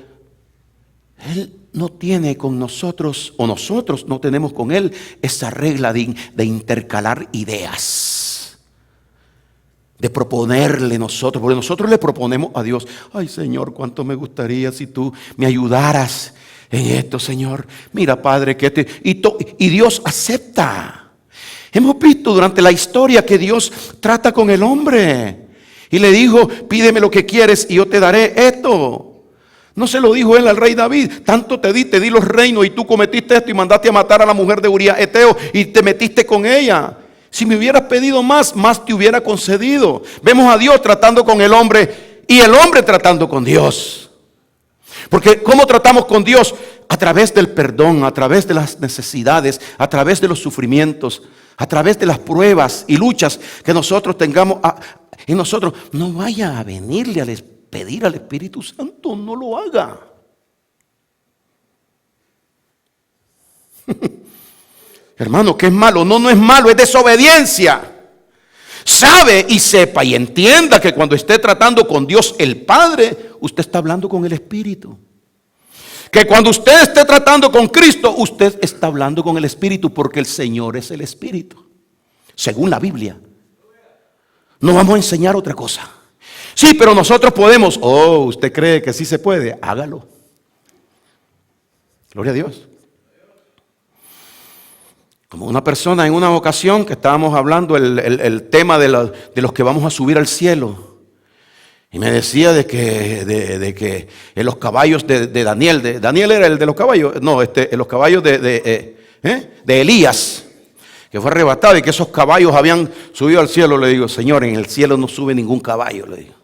Él no tiene con nosotros, o nosotros no tenemos con Él esa regla de intercalar ideas, de proponerle nosotros, porque nosotros le proponemos a Dios, ay Señor, cuánto me gustaría si tú me ayudaras en esto, Señor. Mira, Padre, que y Dios acepta. Hemos visto durante la historia que Dios trata con el hombre y le dijo, pídeme lo que quieres y yo te daré esto. No se lo dijo él al rey David, tanto te di los reinos y tú cometiste esto y mandaste a matar a la mujer de Urías Eteo y te metiste con ella. Si me hubieras pedido más, más te hubiera concedido. Vemos a Dios tratando con el hombre y el hombre tratando con Dios. Porque ¿cómo tratamos con Dios? A través del perdón, a través de las necesidades, a través de los sufrimientos, a través de las pruebas y luchas que nosotros tengamos en nosotros. No vaya a venirle a pedir al Espíritu Santo, no lo haga. Hermano, ¿qué es malo? No, no es malo, es desobediencia. Sabe y sepa y entienda que cuando esté tratando con Dios el Padre, usted está hablando con el Espíritu. Que cuando usted esté tratando con Cristo, usted está hablando con el Espíritu, porque el Señor es el Espíritu, según la Biblia. No vamos a enseñar otra cosa. Sí, pero nosotros podemos. Oh, ¿usted cree que sí se puede? Hágalo. Gloria a Dios. Como una persona en una ocasión que estábamos hablando el tema de los que vamos a subir al cielo. Y me decía de que en los caballos de Daniel, Daniel era el de los caballos, no, en los caballos de Elías, que fue arrebatado y que esos caballos habían subido al cielo. Le digo, Señor, en el cielo no sube ningún caballo, le digo.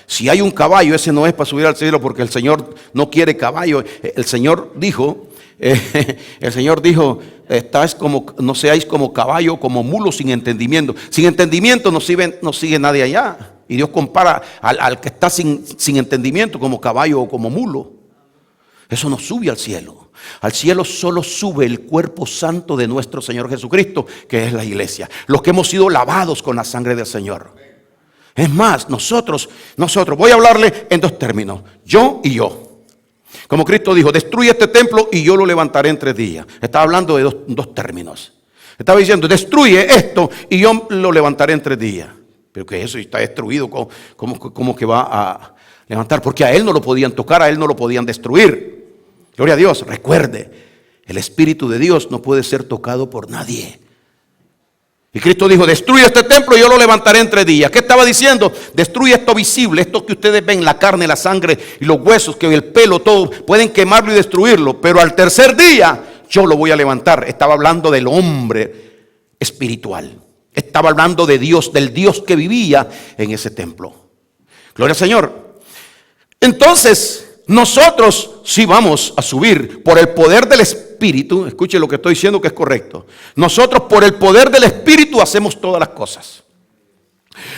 Si hay un caballo, ese no es para subir al cielo, porque el Señor no quiere caballo. El Señor dijo, no seáis como caballo, como mulo sin entendimiento. Sin entendimiento no sigue nadie allá. Y Dios compara al que está sin entendimiento como caballo o como mulo. Eso no sube al cielo. Al cielo solo sube el cuerpo santo de nuestro Señor Jesucristo, que es la iglesia. Los que hemos sido lavados con la sangre del Señor. Es más, nosotros, voy a hablarle en dos términos, yo y yo. Como Cristo dijo, destruye este templo y yo lo levantaré en 3 días. Estaba hablando de dos términos. Estaba diciendo, destruye esto y yo lo levantaré en 3 días. Pero que eso está destruido, ¿cómo que va a levantar? Porque a él no lo podían tocar, a él no lo podían destruir. Gloria a Dios, recuerde, el Espíritu de Dios no puede ser tocado por nadie. Y Cristo dijo, destruye este templo y yo lo levantaré en 3 días. ¿Qué estaba diciendo? Destruye esto visible, esto que ustedes ven, la carne, la sangre y los huesos, que el pelo, todo, pueden quemarlo y destruirlo. Pero al 3er día yo lo voy a levantar. Estaba hablando del hombre espiritual. Estaba hablando de Dios, del Dios que vivía en ese templo. Gloria al Señor. Entonces, nosotros sí vamos a subir por el poder del Espíritu. Escuche lo que estoy diciendo, que es correcto. Nosotros por el poder del Espíritu hacemos todas las cosas.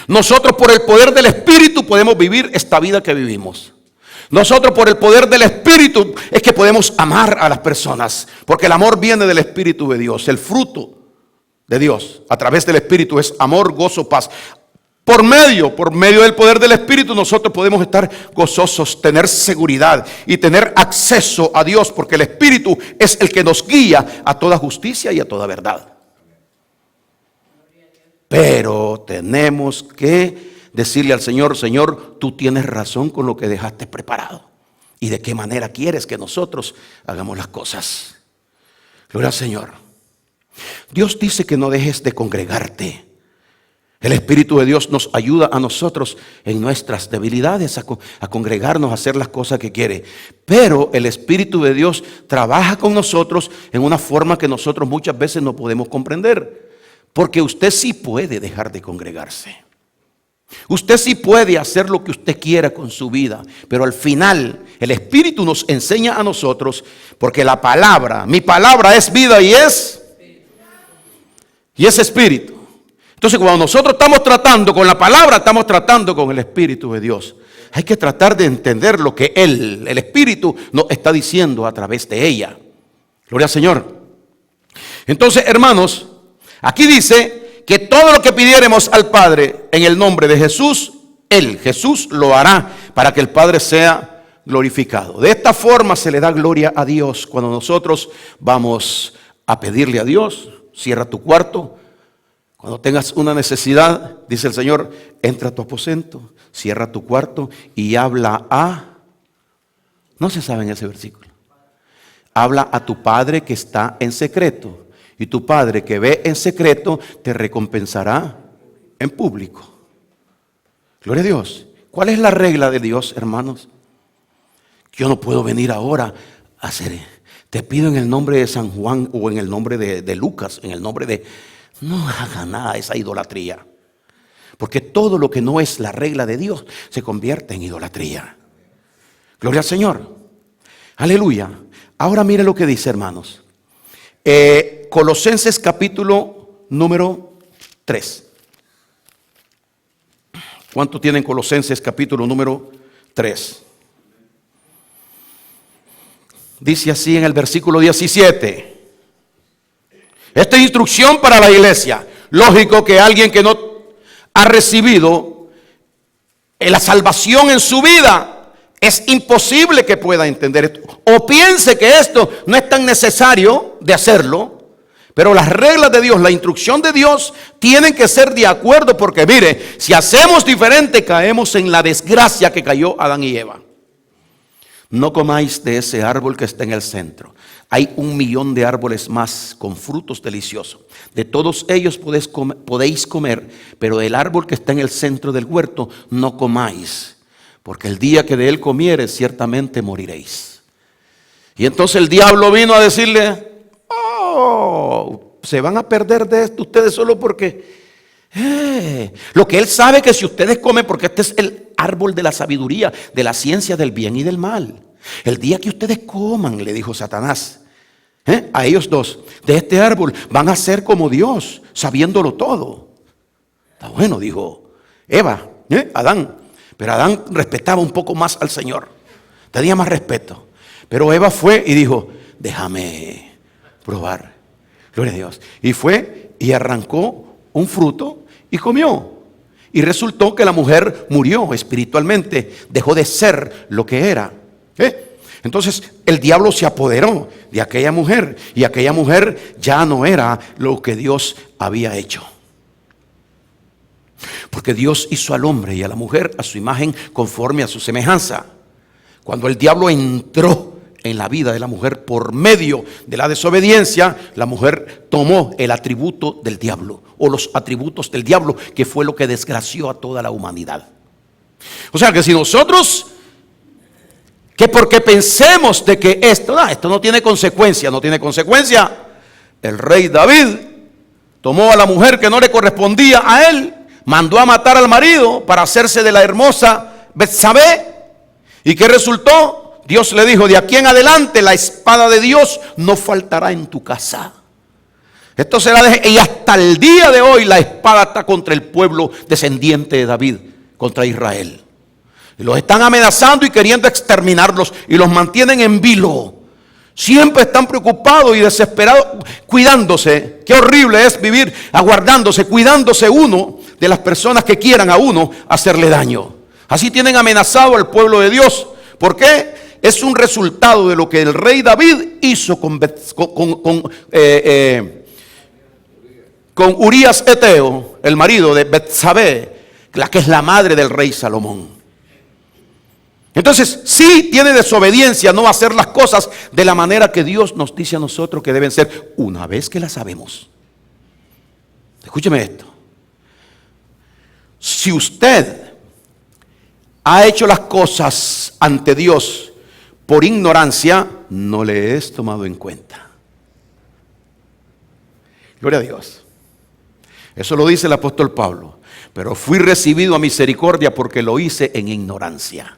Nosotros por el poder del Espíritu podemos vivir esta vida que vivimos. Nosotros por el poder del Espíritu es que podemos amar a las personas, porque el amor viene del Espíritu de Dios. El fruto de Dios a través del Espíritu es amor, gozo, paz. Por medio del poder del Espíritu nosotros podemos estar gozosos, tener seguridad y tener acceso a Dios, porque el Espíritu es el que nos guía a toda justicia y a toda verdad. Pero tenemos que decirle al Señor, Señor, tú tienes razón con lo que dejaste preparado. ¿Y de qué manera quieres que nosotros hagamos las cosas? Gloria al Señor. Dios dice que no dejes de congregarte. El Espíritu de Dios nos ayuda a nosotros en nuestras debilidades a congregarnos, a hacer las cosas que quiere. Pero el Espíritu de Dios trabaja con nosotros en una forma que nosotros muchas veces no podemos comprender. Porque usted sí puede dejar de congregarse. Usted sí puede hacer lo que usted quiera con su vida. Pero al final el Espíritu nos enseña a nosotros, porque la palabra, mi palabra es vida y es Espíritu. Entonces, cuando nosotros estamos tratando con la palabra, estamos tratando con el Espíritu de Dios. Hay que tratar de entender lo que el Espíritu nos está diciendo a través de ella. Gloria al Señor. Entonces, hermanos, aquí dice que todo lo que pidiéremos al Padre en el nombre de Jesús, Jesús lo hará para que el Padre sea glorificado. De esta forma se le da gloria a Dios cuando nosotros vamos a pedirle a Dios. Cierra tu cuarto. Cuando tengas una necesidad, dice el Señor, entra a tu aposento, cierra tu cuarto y habla a... No se sabe en ese versículo. Habla a tu Padre que está en secreto. Y tu Padre que ve en secreto te recompensará en público. Gloria a Dios. ¿Cuál es la regla de Dios, hermanos? Yo no puedo venir ahora a hacer... Te pido en el nombre de San Juan o en el nombre de Lucas, en el nombre de... No haga nada de esa idolatría. Porque todo lo que no es la regla de Dios se convierte en idolatría. Gloria al Señor. Aleluya. Ahora mire lo que dice, hermanos. Colosenses capítulo número 3. ¿Cuánto tienen Colosenses capítulo número 3? Dice así en el versículo 17. Esta es instrucción para la iglesia. Lógico que alguien que no ha recibido la salvación en su vida, es imposible que pueda entender esto. O piense que esto no es tan necesario de hacerlo. Pero las reglas de Dios, la instrucción de Dios, tienen que ser de acuerdo. Porque mire, si hacemos diferente, caemos en la desgracia que cayó Adán y Eva. No comáis de ese árbol que está en el centro. Hay 1,000,000 de árboles más con frutos deliciosos. De todos ellos podéis comer, pero del árbol que está en el centro del huerto no comáis, porque el día que de él comieres ciertamente moriréis. Y entonces el diablo vino a decirle, se van a perder de esto ustedes solo porque... lo que él sabe que si ustedes comen, porque este es el árbol de la sabiduría, de la ciencia del bien y del mal. El día que ustedes coman, le dijo Satanás a ellos dos, de este árbol van a ser como Dios, sabiéndolo todo. Está bueno, dijo Eva, Adán. Pero Adán respetaba un poco más al Señor, tenía más respeto. Pero Eva fue y dijo, déjame probar. Gloria a Dios. Y fue y arrancó un fruto y comió. Y resultó que la mujer murió espiritualmente, dejó de ser lo que era. Entonces el diablo se apoderó de aquella mujer y aquella mujer ya no era lo que Dios había hecho. Porque Dios hizo al hombre y a la mujer a su imagen conforme a su semejanza. Cuando el diablo entró en la vida de la mujer por medio de la desobediencia, la mujer tomó el atributo del diablo o los atributos del diablo, que fue lo que desgració a toda la humanidad. O sea que si nosotros, que porque pensemos de que esto no tiene consecuencia, el rey David tomó a la mujer que no le correspondía a él, mandó a matar al marido para hacerse de la hermosa Betsabé. ¿Y qué resultó? Dios le dijo, de aquí en adelante la espada de Dios no faltará en tu casa. Esto será y hasta el día de hoy la espada está contra el pueblo descendiente de David, contra Israel. Y los están amenazando y queriendo exterminarlos y los mantienen en vilo. Siempre están preocupados y desesperados, cuidándose. Qué horrible es vivir aguardándose, cuidándose uno de las personas que quieran a uno hacerle daño. Así tienen amenazado al pueblo de Dios. ¿Por qué? Es un resultado de lo que el rey David hizo con Urías Eteo, el marido de Betsabé, la que es la madre del rey Salomón. Entonces, sí tiene desobediencia no hacer las cosas de la manera que Dios nos dice a nosotros que deben ser, una vez que las sabemos. Escúcheme esto. si usted ha hecho las cosas ante Dios por ignorancia, no le es tomado en cuenta. Gloria a Dios. Eso lo dice el apóstol Pablo. Pero fui recibido a misericordia porque lo hice en ignorancia.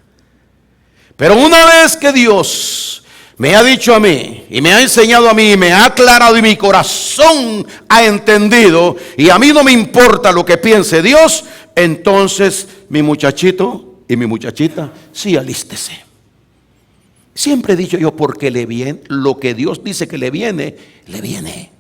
Pero una vez que Dios me ha dicho a mí y me ha enseñado a mí y me ha aclarado y mi corazón ha entendido y a mí no me importa lo que piense Dios, entonces mi muchachito y mi muchachita, sí, alístese. Siempre he dicho yo, porque le viene lo que Dios dice que le viene, le viene.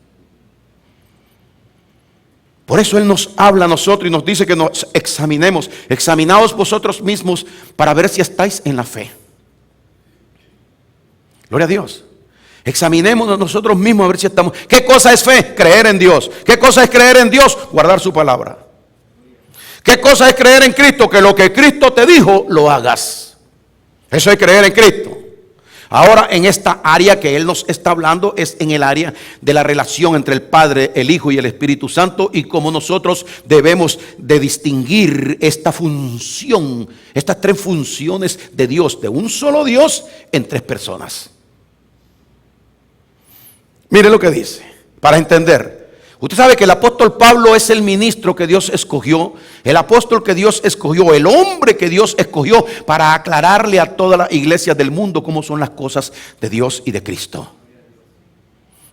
Por eso Él nos habla a nosotros y nos dice que nos examinemos. Examinaos vosotros mismos para ver si estáis en la fe. Gloria a Dios. Examinémonos nosotros mismos a ver si estamos. ¿Qué cosa es fe? Creer en Dios. ¿Qué cosa es creer en Dios? Guardar su palabra. ¿Qué cosa es creer en Cristo? Que lo que Cristo te dijo, lo hagas. Eso es creer en Cristo. Ahora, en esta área que Él nos está hablando es en el área de la relación entre el Padre, el Hijo y el Espíritu Santo, y cómo nosotros debemos de distinguir esta función, estas tres funciones de Dios, de un solo Dios en tres personas. Mire lo que dice, para entender. Usted sabe que el apóstol Pablo es el ministro que Dios escogió, el apóstol que Dios escogió, el hombre que Dios escogió para aclararle a toda la iglesia del mundo cómo son las cosas de Dios y de Cristo.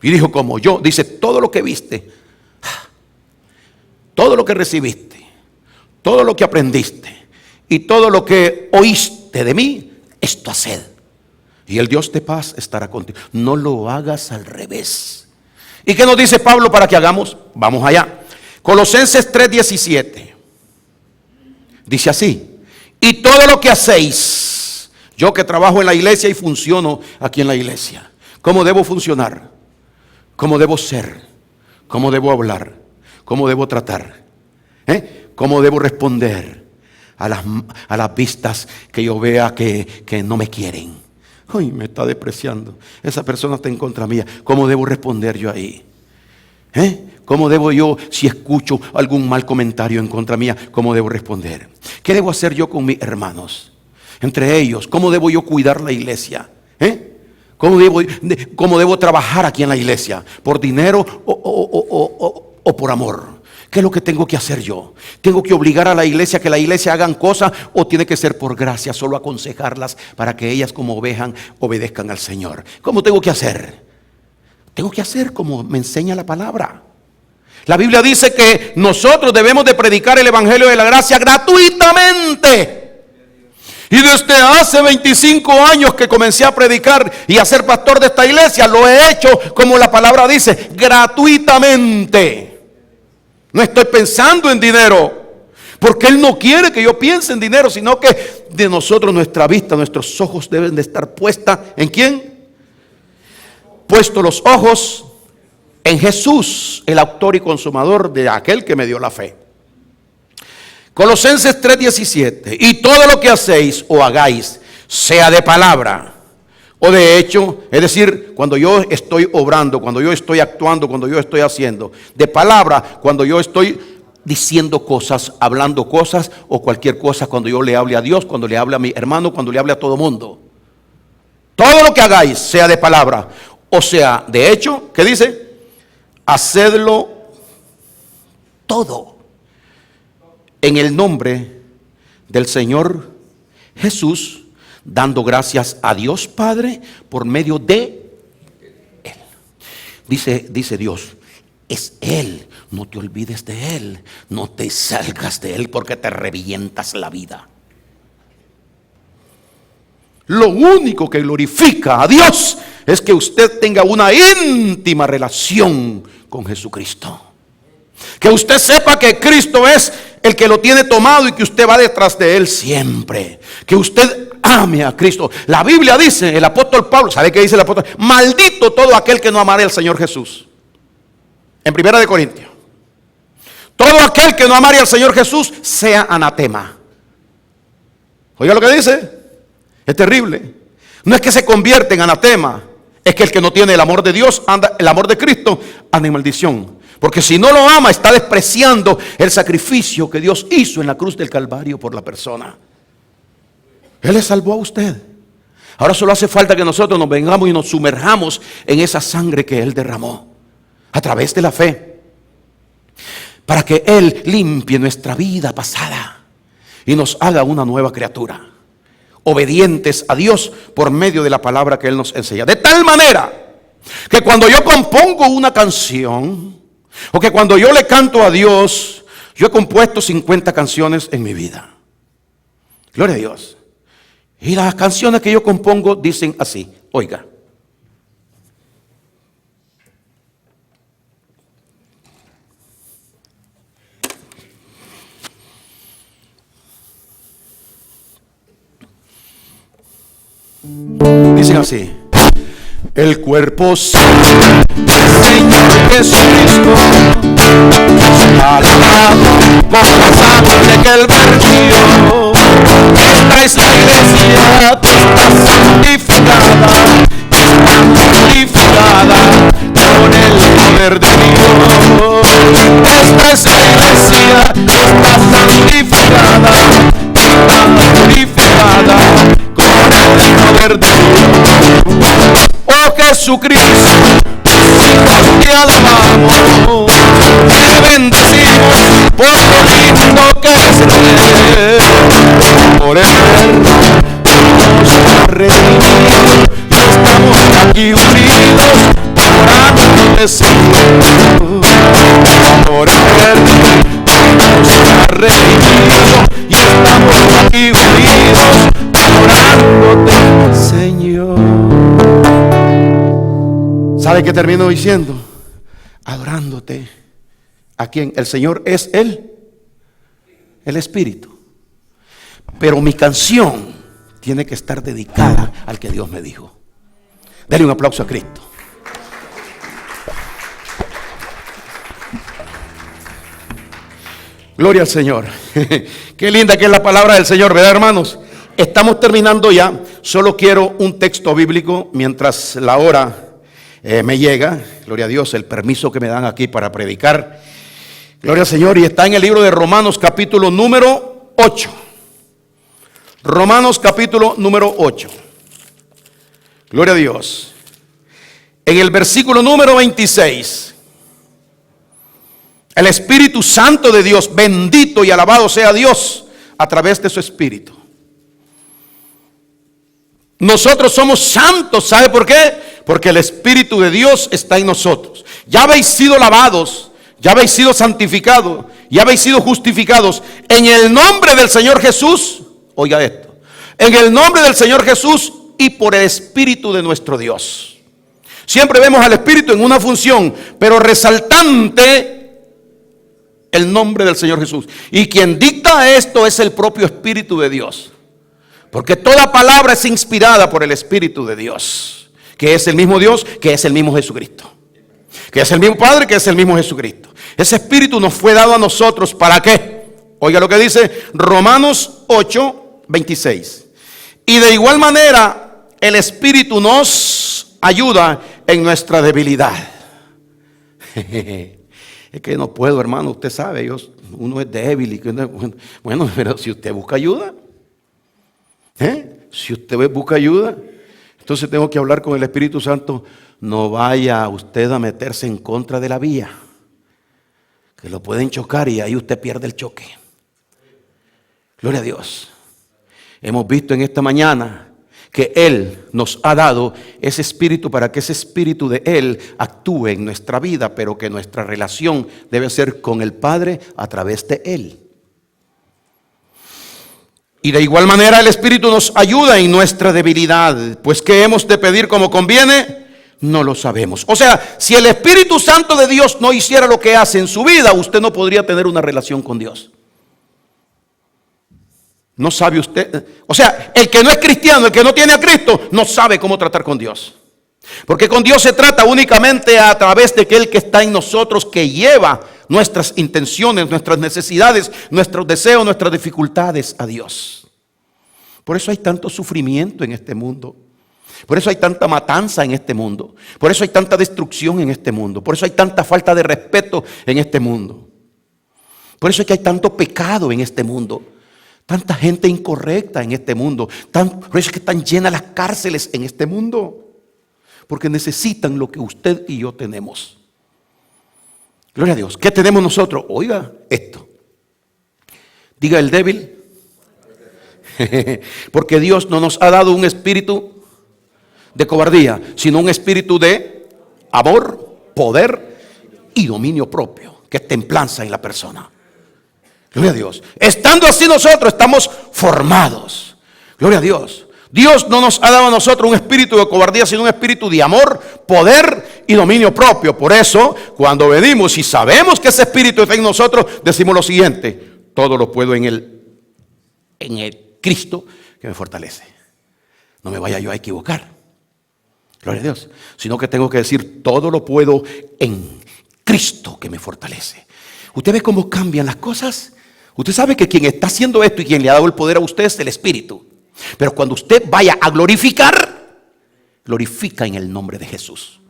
Y dijo, como yo, dice, todo lo que viste, todo lo que recibiste, todo lo que aprendiste y todo lo que oíste de mí, esto haced. Y el Dios de paz estará contigo. No lo hagas al revés. ¿Y qué nos dice Pablo para que hagamos? Vamos allá. Colosenses 3:17. Dice así: y todo lo que hacéis, yo que trabajo en la iglesia y funciono aquí en la iglesia, ¿cómo debo funcionar? ¿Cómo debo ser? ¿Cómo debo hablar? ¿Cómo debo tratar? ¿Cómo debo responder a las vistas que yo vea que no me quieren? Ay, me está despreciando. Esa persona está en contra mía. ¿Cómo debo responder yo ahí? ¿Cómo debo yo, si escucho algún mal comentario en contra mía, cómo debo responder? ¿Qué debo hacer yo con mis hermanos? Entre ellos, ¿cómo debo yo cuidar la iglesia? ¿Cómo debo trabajar aquí en la iglesia? ¿Por dinero o por amor? ¿Qué es lo que tengo que hacer yo? ¿Tengo que obligar a la iglesia que la iglesia hagan cosas o tiene que ser por gracia, solo aconsejarlas para que ellas como ovejas obedezcan al Señor? ¿Cómo tengo que hacer? Tengo que hacer como me enseña la palabra. La Biblia dice que nosotros debemos de predicar el evangelio de la gracia gratuitamente. Y desde hace 25 años que comencé a predicar y a ser pastor de esta iglesia, lo he hecho como la palabra dice, gratuitamente. No estoy pensando en dinero, porque Él no quiere que yo piense en dinero, sino que de nosotros nuestra vista, nuestros ojos deben de estar puestas ¿en quién? Puestos los ojos en Jesús, el autor y consumador de aquel que me dio la fe. Colosenses 3:17. Y todo lo que hacéis o hagáis, sea de palabra o de hecho, es decir, cuando yo estoy obrando, cuando yo estoy actuando, cuando yo estoy haciendo, de palabra, cuando yo estoy diciendo cosas, hablando cosas o cualquier cosa, cuando yo le hable a Dios, cuando le hable a mi hermano, cuando le hable a todo mundo. Todo lo que hagáis, sea de palabra o sea de hecho, ¿qué dice? Hacedlo todo en el nombre del Señor Jesús, dando gracias a Dios Padre por medio de Él. Dice Dios, es Él, no te olvides de Él, no te salgas de Él porque te revientas la vida. Lo único que glorifica a Dios es que usted tenga una íntima relación con Jesucristo. Que usted sepa que Cristo es el que lo tiene tomado y que usted va detrás de Él siempre. Que usted ame a Cristo. La Biblia dice, el apóstol Pablo, ¿sabe qué dice el apóstol? Maldito todo aquel que no amare al Señor Jesús. En 1 Corintios. Todo aquel que no amare al Señor Jesús sea anatema. Oiga lo que dice. Es terrible. No es que se convierte en anatema, es que el que no tiene el amor de Dios, el amor de Cristo, anda en maldición. Porque si no lo ama, está despreciando el sacrificio que Dios hizo en la cruz del Calvario por la persona. Él le salvó a usted. Ahora solo hace falta que nosotros nos vengamos y nos sumerjamos en esa sangre que Él derramó a través de la fe, para que Él limpie nuestra vida pasada y nos haga una nueva criatura, obedientes a Dios por medio de la palabra que Él nos enseña. De tal manera que cuando yo compongo una canción, o que cuando yo le canto a Dios, yo he compuesto 50 canciones en mi vida. Gloria a Dios. Y las canciones que yo compongo dicen así, oiga. Dicen así: el cuerpo santo del Señor Jesucristo, alabado con la sangre que Él vertió. Esta es la iglesia que está santificada, con el poder de Dios. Esta es la iglesia que está santificada con el poder de Dios. Oh Jesucristo, te alabamos, te bendecimos por lo lindo que es Él. Por Él nos ha redimido y estamos aquí unidos adorándote, Señor. Por Él nos ha redimido y estamos aquí unidos adorándote, Señor. ¿Sabe qué termino diciendo? Adorándote. ¿A quién? El Señor es el Espíritu. Pero mi canción tiene que estar dedicada al que Dios me dijo. Dale un aplauso a Cristo. Gloria al Señor. Qué linda que es la palabra del Señor, ¿verdad, hermanos? Estamos terminando ya. Solo quiero un texto bíblico mientras la hora me llega. Gloria a Dios, el permiso que me dan aquí para predicar. Gloria al Señor. Y está en el libro de Romanos, capítulo número 8. Romanos, capítulo número 8. Gloria a Dios. En el versículo número 26. El Espíritu Santo de Dios, bendito y alabado sea Dios a través de su Espíritu. Nosotros somos santos, ¿sabe por qué? Porque el Espíritu de Dios está en nosotros. Ya habéis sido lavados, ya habéis sido santificados, ya habéis sido justificados en el nombre del Señor Jesús. Oiga esto: en el nombre del Señor Jesús y por el Espíritu de nuestro Dios. Siempre vemos al Espíritu en una función, pero resaltante el nombre del Señor Jesús. Y quien dicta esto es el propio Espíritu de Dios. Porque toda palabra es inspirada por el Espíritu de Dios, que es el mismo Dios, que es el mismo Jesucristo, que es el mismo Padre, que es el mismo Jesucristo. Ese Espíritu nos fue dado a nosotros, ¿para qué? Oiga lo que dice Romanos 8, 26. Y de igual manera el Espíritu nos ayuda en nuestra debilidad. Es que no puedo, hermano, usted sabe, uno es débil y bueno, pero si usted busca ayuda, si usted busca ayuda, entonces tengo que hablar con el Espíritu Santo. No vaya usted a meterse en contra de la vía, que lo pueden chocar y ahí usted pierde el choque. Gloria a Dios. Hemos visto en esta mañana que Él nos ha dado ese Espíritu para que ese Espíritu de Él actúe en nuestra vida, pero que nuestra relación debe ser con el Padre a través de Él. Y de igual manera el Espíritu nos ayuda en nuestra debilidad, pues ¿qué hemos de pedir como conviene? No lo sabemos. O sea, si el Espíritu Santo de Dios no hiciera lo que hace en su vida, usted no podría tener una relación con Dios. No sabe usted, o sea, el que no es cristiano, el que no tiene a Cristo, no sabe cómo tratar con Dios. Porque con Dios se trata únicamente a través de aquel que está en nosotros, que lleva nuestras intenciones, nuestras necesidades, nuestros deseos, nuestras dificultades a Dios. Por eso hay tanto sufrimiento en este mundo. Por eso hay tanta matanza en este mundo. Por eso hay tanta destrucción en este mundo. Por eso hay tanta falta de respeto en este mundo. Por eso es que hay tanto pecado en este mundo. Tanta gente incorrecta en este mundo. Por eso es que están llenas las cárceles en este mundo. Porque necesitan lo que usted y yo tenemos. Gloria a Dios. ¿Qué tenemos nosotros? Oiga esto. Diga el débil. Porque Dios no nos ha dado un espíritu de cobardía, sino un espíritu de amor, poder y dominio propio, que es templanza en la persona. Gloria a Dios. Estando así nosotros estamos formados. Gloria a Dios. Dios no nos ha dado a nosotros un espíritu de cobardía, sino un espíritu de amor, poder y dominio propio. Por eso, cuando venimos y sabemos que ese espíritu está en nosotros, decimos lo siguiente: todo lo puedo en el Cristo que me fortalece. No me vaya yo a equivocar. Gloria a Dios. Sino que tengo que decir, todo lo puedo en Cristo que me fortalece. ¿Usted ve cómo cambian las cosas? Usted sabe que quien está haciendo esto y quien le ha dado el poder a usted es el Espíritu. Pero cuando usted vaya a glorificar, glorifica en el nombre de Jesús.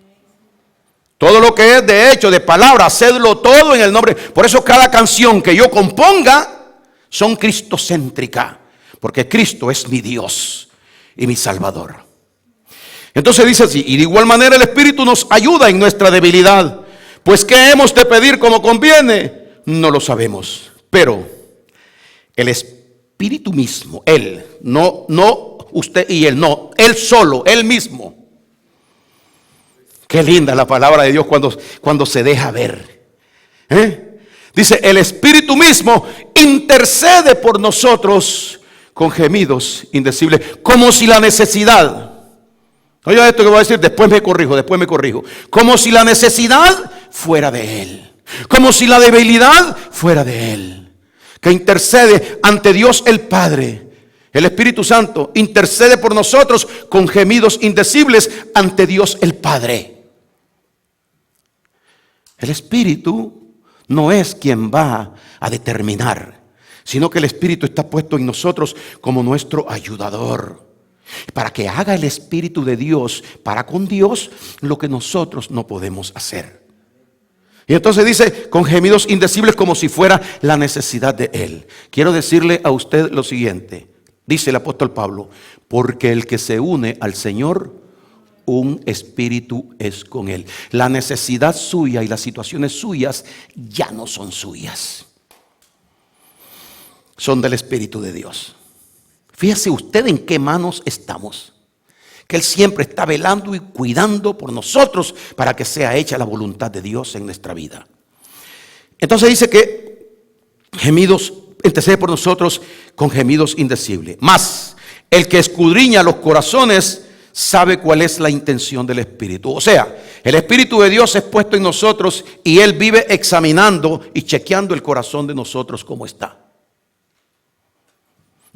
Todo lo que es de hecho, de palabra, hacedlo todo en el nombre. Por eso cada canción que yo componga son cristocéntricas. Porque Cristo es mi Dios y mi Salvador. Entonces dice así: y de igual manera el Espíritu nos ayuda en nuestra debilidad. Pues ¿qué hemos de pedir como conviene? No lo sabemos. Pero el Espíritu mismo, Él, no usted y Él, no, Él solo, Él mismo. Qué linda la palabra de Dios cuando se deja ver. Dice, el Espíritu mismo intercede por nosotros con gemidos indecibles, como si la necesidad... Oiga esto que voy a decir, después me corrijo. Como si la necesidad fuera de Él. Como si la debilidad fuera de Él. Que intercede ante Dios el Padre. El Espíritu Santo intercede por nosotros con gemidos indecibles ante Dios el Padre. El Espíritu no es quien va a determinar, sino que el Espíritu está puesto en nosotros como nuestro ayudador. Para que haga el Espíritu de Dios para con Dios lo que nosotros no podemos hacer. Y entonces dice, con gemidos indecibles, como si fuera la necesidad de Él. Quiero decirle a usted lo siguiente, dice el apóstol Pablo: porque el que se une al Señor, un espíritu es con Él. La necesidad suya y las situaciones suyas ya no son suyas, son del Espíritu de Dios. Fíjese usted en qué manos estamos, que Él siempre está velando y cuidando por nosotros para que sea hecha la voluntad de Dios en nuestra vida. Entonces dice que gemidos, intercede por nosotros con gemidos indecibles. Mas el que escudriña los corazones sabe cuál es la intención del Espíritu. O sea, el Espíritu de Dios es puesto en nosotros y Él vive examinando y chequeando el corazón de nosotros cómo está.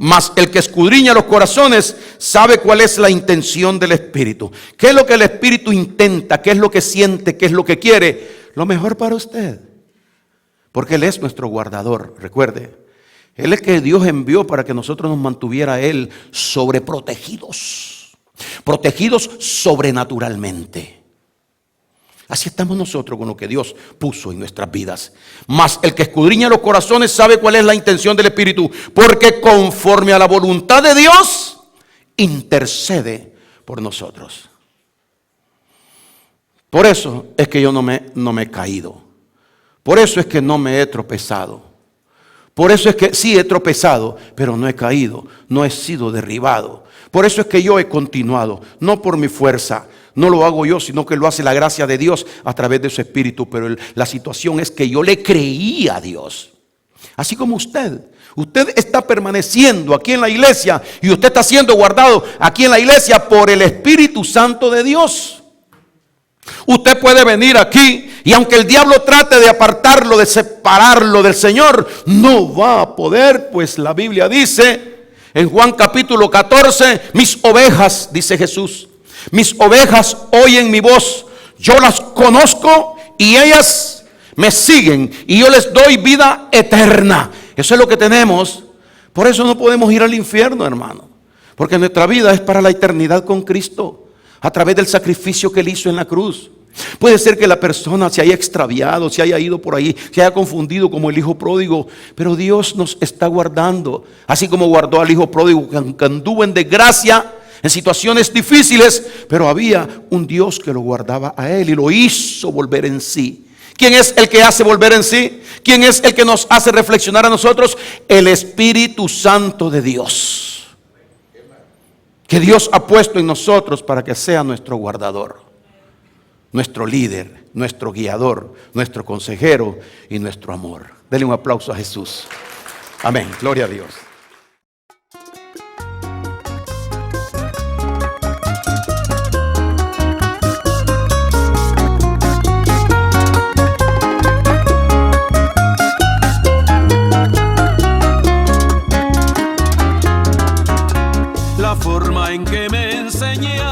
Mas el que escudriña los corazones sabe cuál es la intención del Espíritu. ¿Qué es lo que el Espíritu intenta? ¿Qué es lo que siente? ¿Qué es lo que quiere? Lo mejor para usted. Porque Él es nuestro guardador, recuerde. Él es que Dios envió para que nosotros nos mantuviera a Él sobreprotegidos. Protegidos sobrenaturalmente. Así estamos nosotros con lo que Dios puso en nuestras vidas. Mas el que escudriña los corazones sabe cuál es la intención del Espíritu, porque conforme a la voluntad de Dios intercede por nosotros. Por eso es que yo no me he caído. Por eso es que no me he tropezado. Por eso es que sí he tropezado, pero no he caído, no he sido derribado. Por eso es que yo he continuado, no por mi fuerza. No lo hago yo, sino que lo hace la gracia de Dios a través de su Espíritu. Pero la situación es que yo le creí a Dios. Así como usted está permaneciendo aquí en la iglesia y usted está siendo guardado aquí en la iglesia por el Espíritu Santo de Dios. Usted puede venir aquí y aunque el diablo trate de apartarlo, de separarlo del Señor, no va a poder, pues la Biblia dice en Juan capítulo 14, mis ovejas, dice Jesús, mis ovejas oyen mi voz, yo las conozco y ellas me siguen y yo les doy vida eterna. Eso es lo que tenemos. Por eso no podemos ir al infierno, hermano, porque nuestra vida es para la eternidad con Cristo. a través del sacrificio que Él hizo en la cruz. Puede ser que la persona se haya extraviado, se haya ido por ahí, se haya confundido como el hijo pródigo, pero Dios nos está guardando, así como guardó al hijo pródigo que anduvo en desgracia, en situaciones difíciles, pero había un Dios que lo guardaba a él y lo hizo volver en sí. ¿Quién es el que hace volver en sí? ¿Quién es el que nos hace reflexionar a nosotros? El Espíritu Santo de Dios, que Dios ha puesto en nosotros para que sea nuestro guardador, nuestro líder, nuestro guiador, nuestro consejero y nuestro amor. Denle un aplauso a Jesús. Amén. Gloria a Dios. La forma en que me enseñaste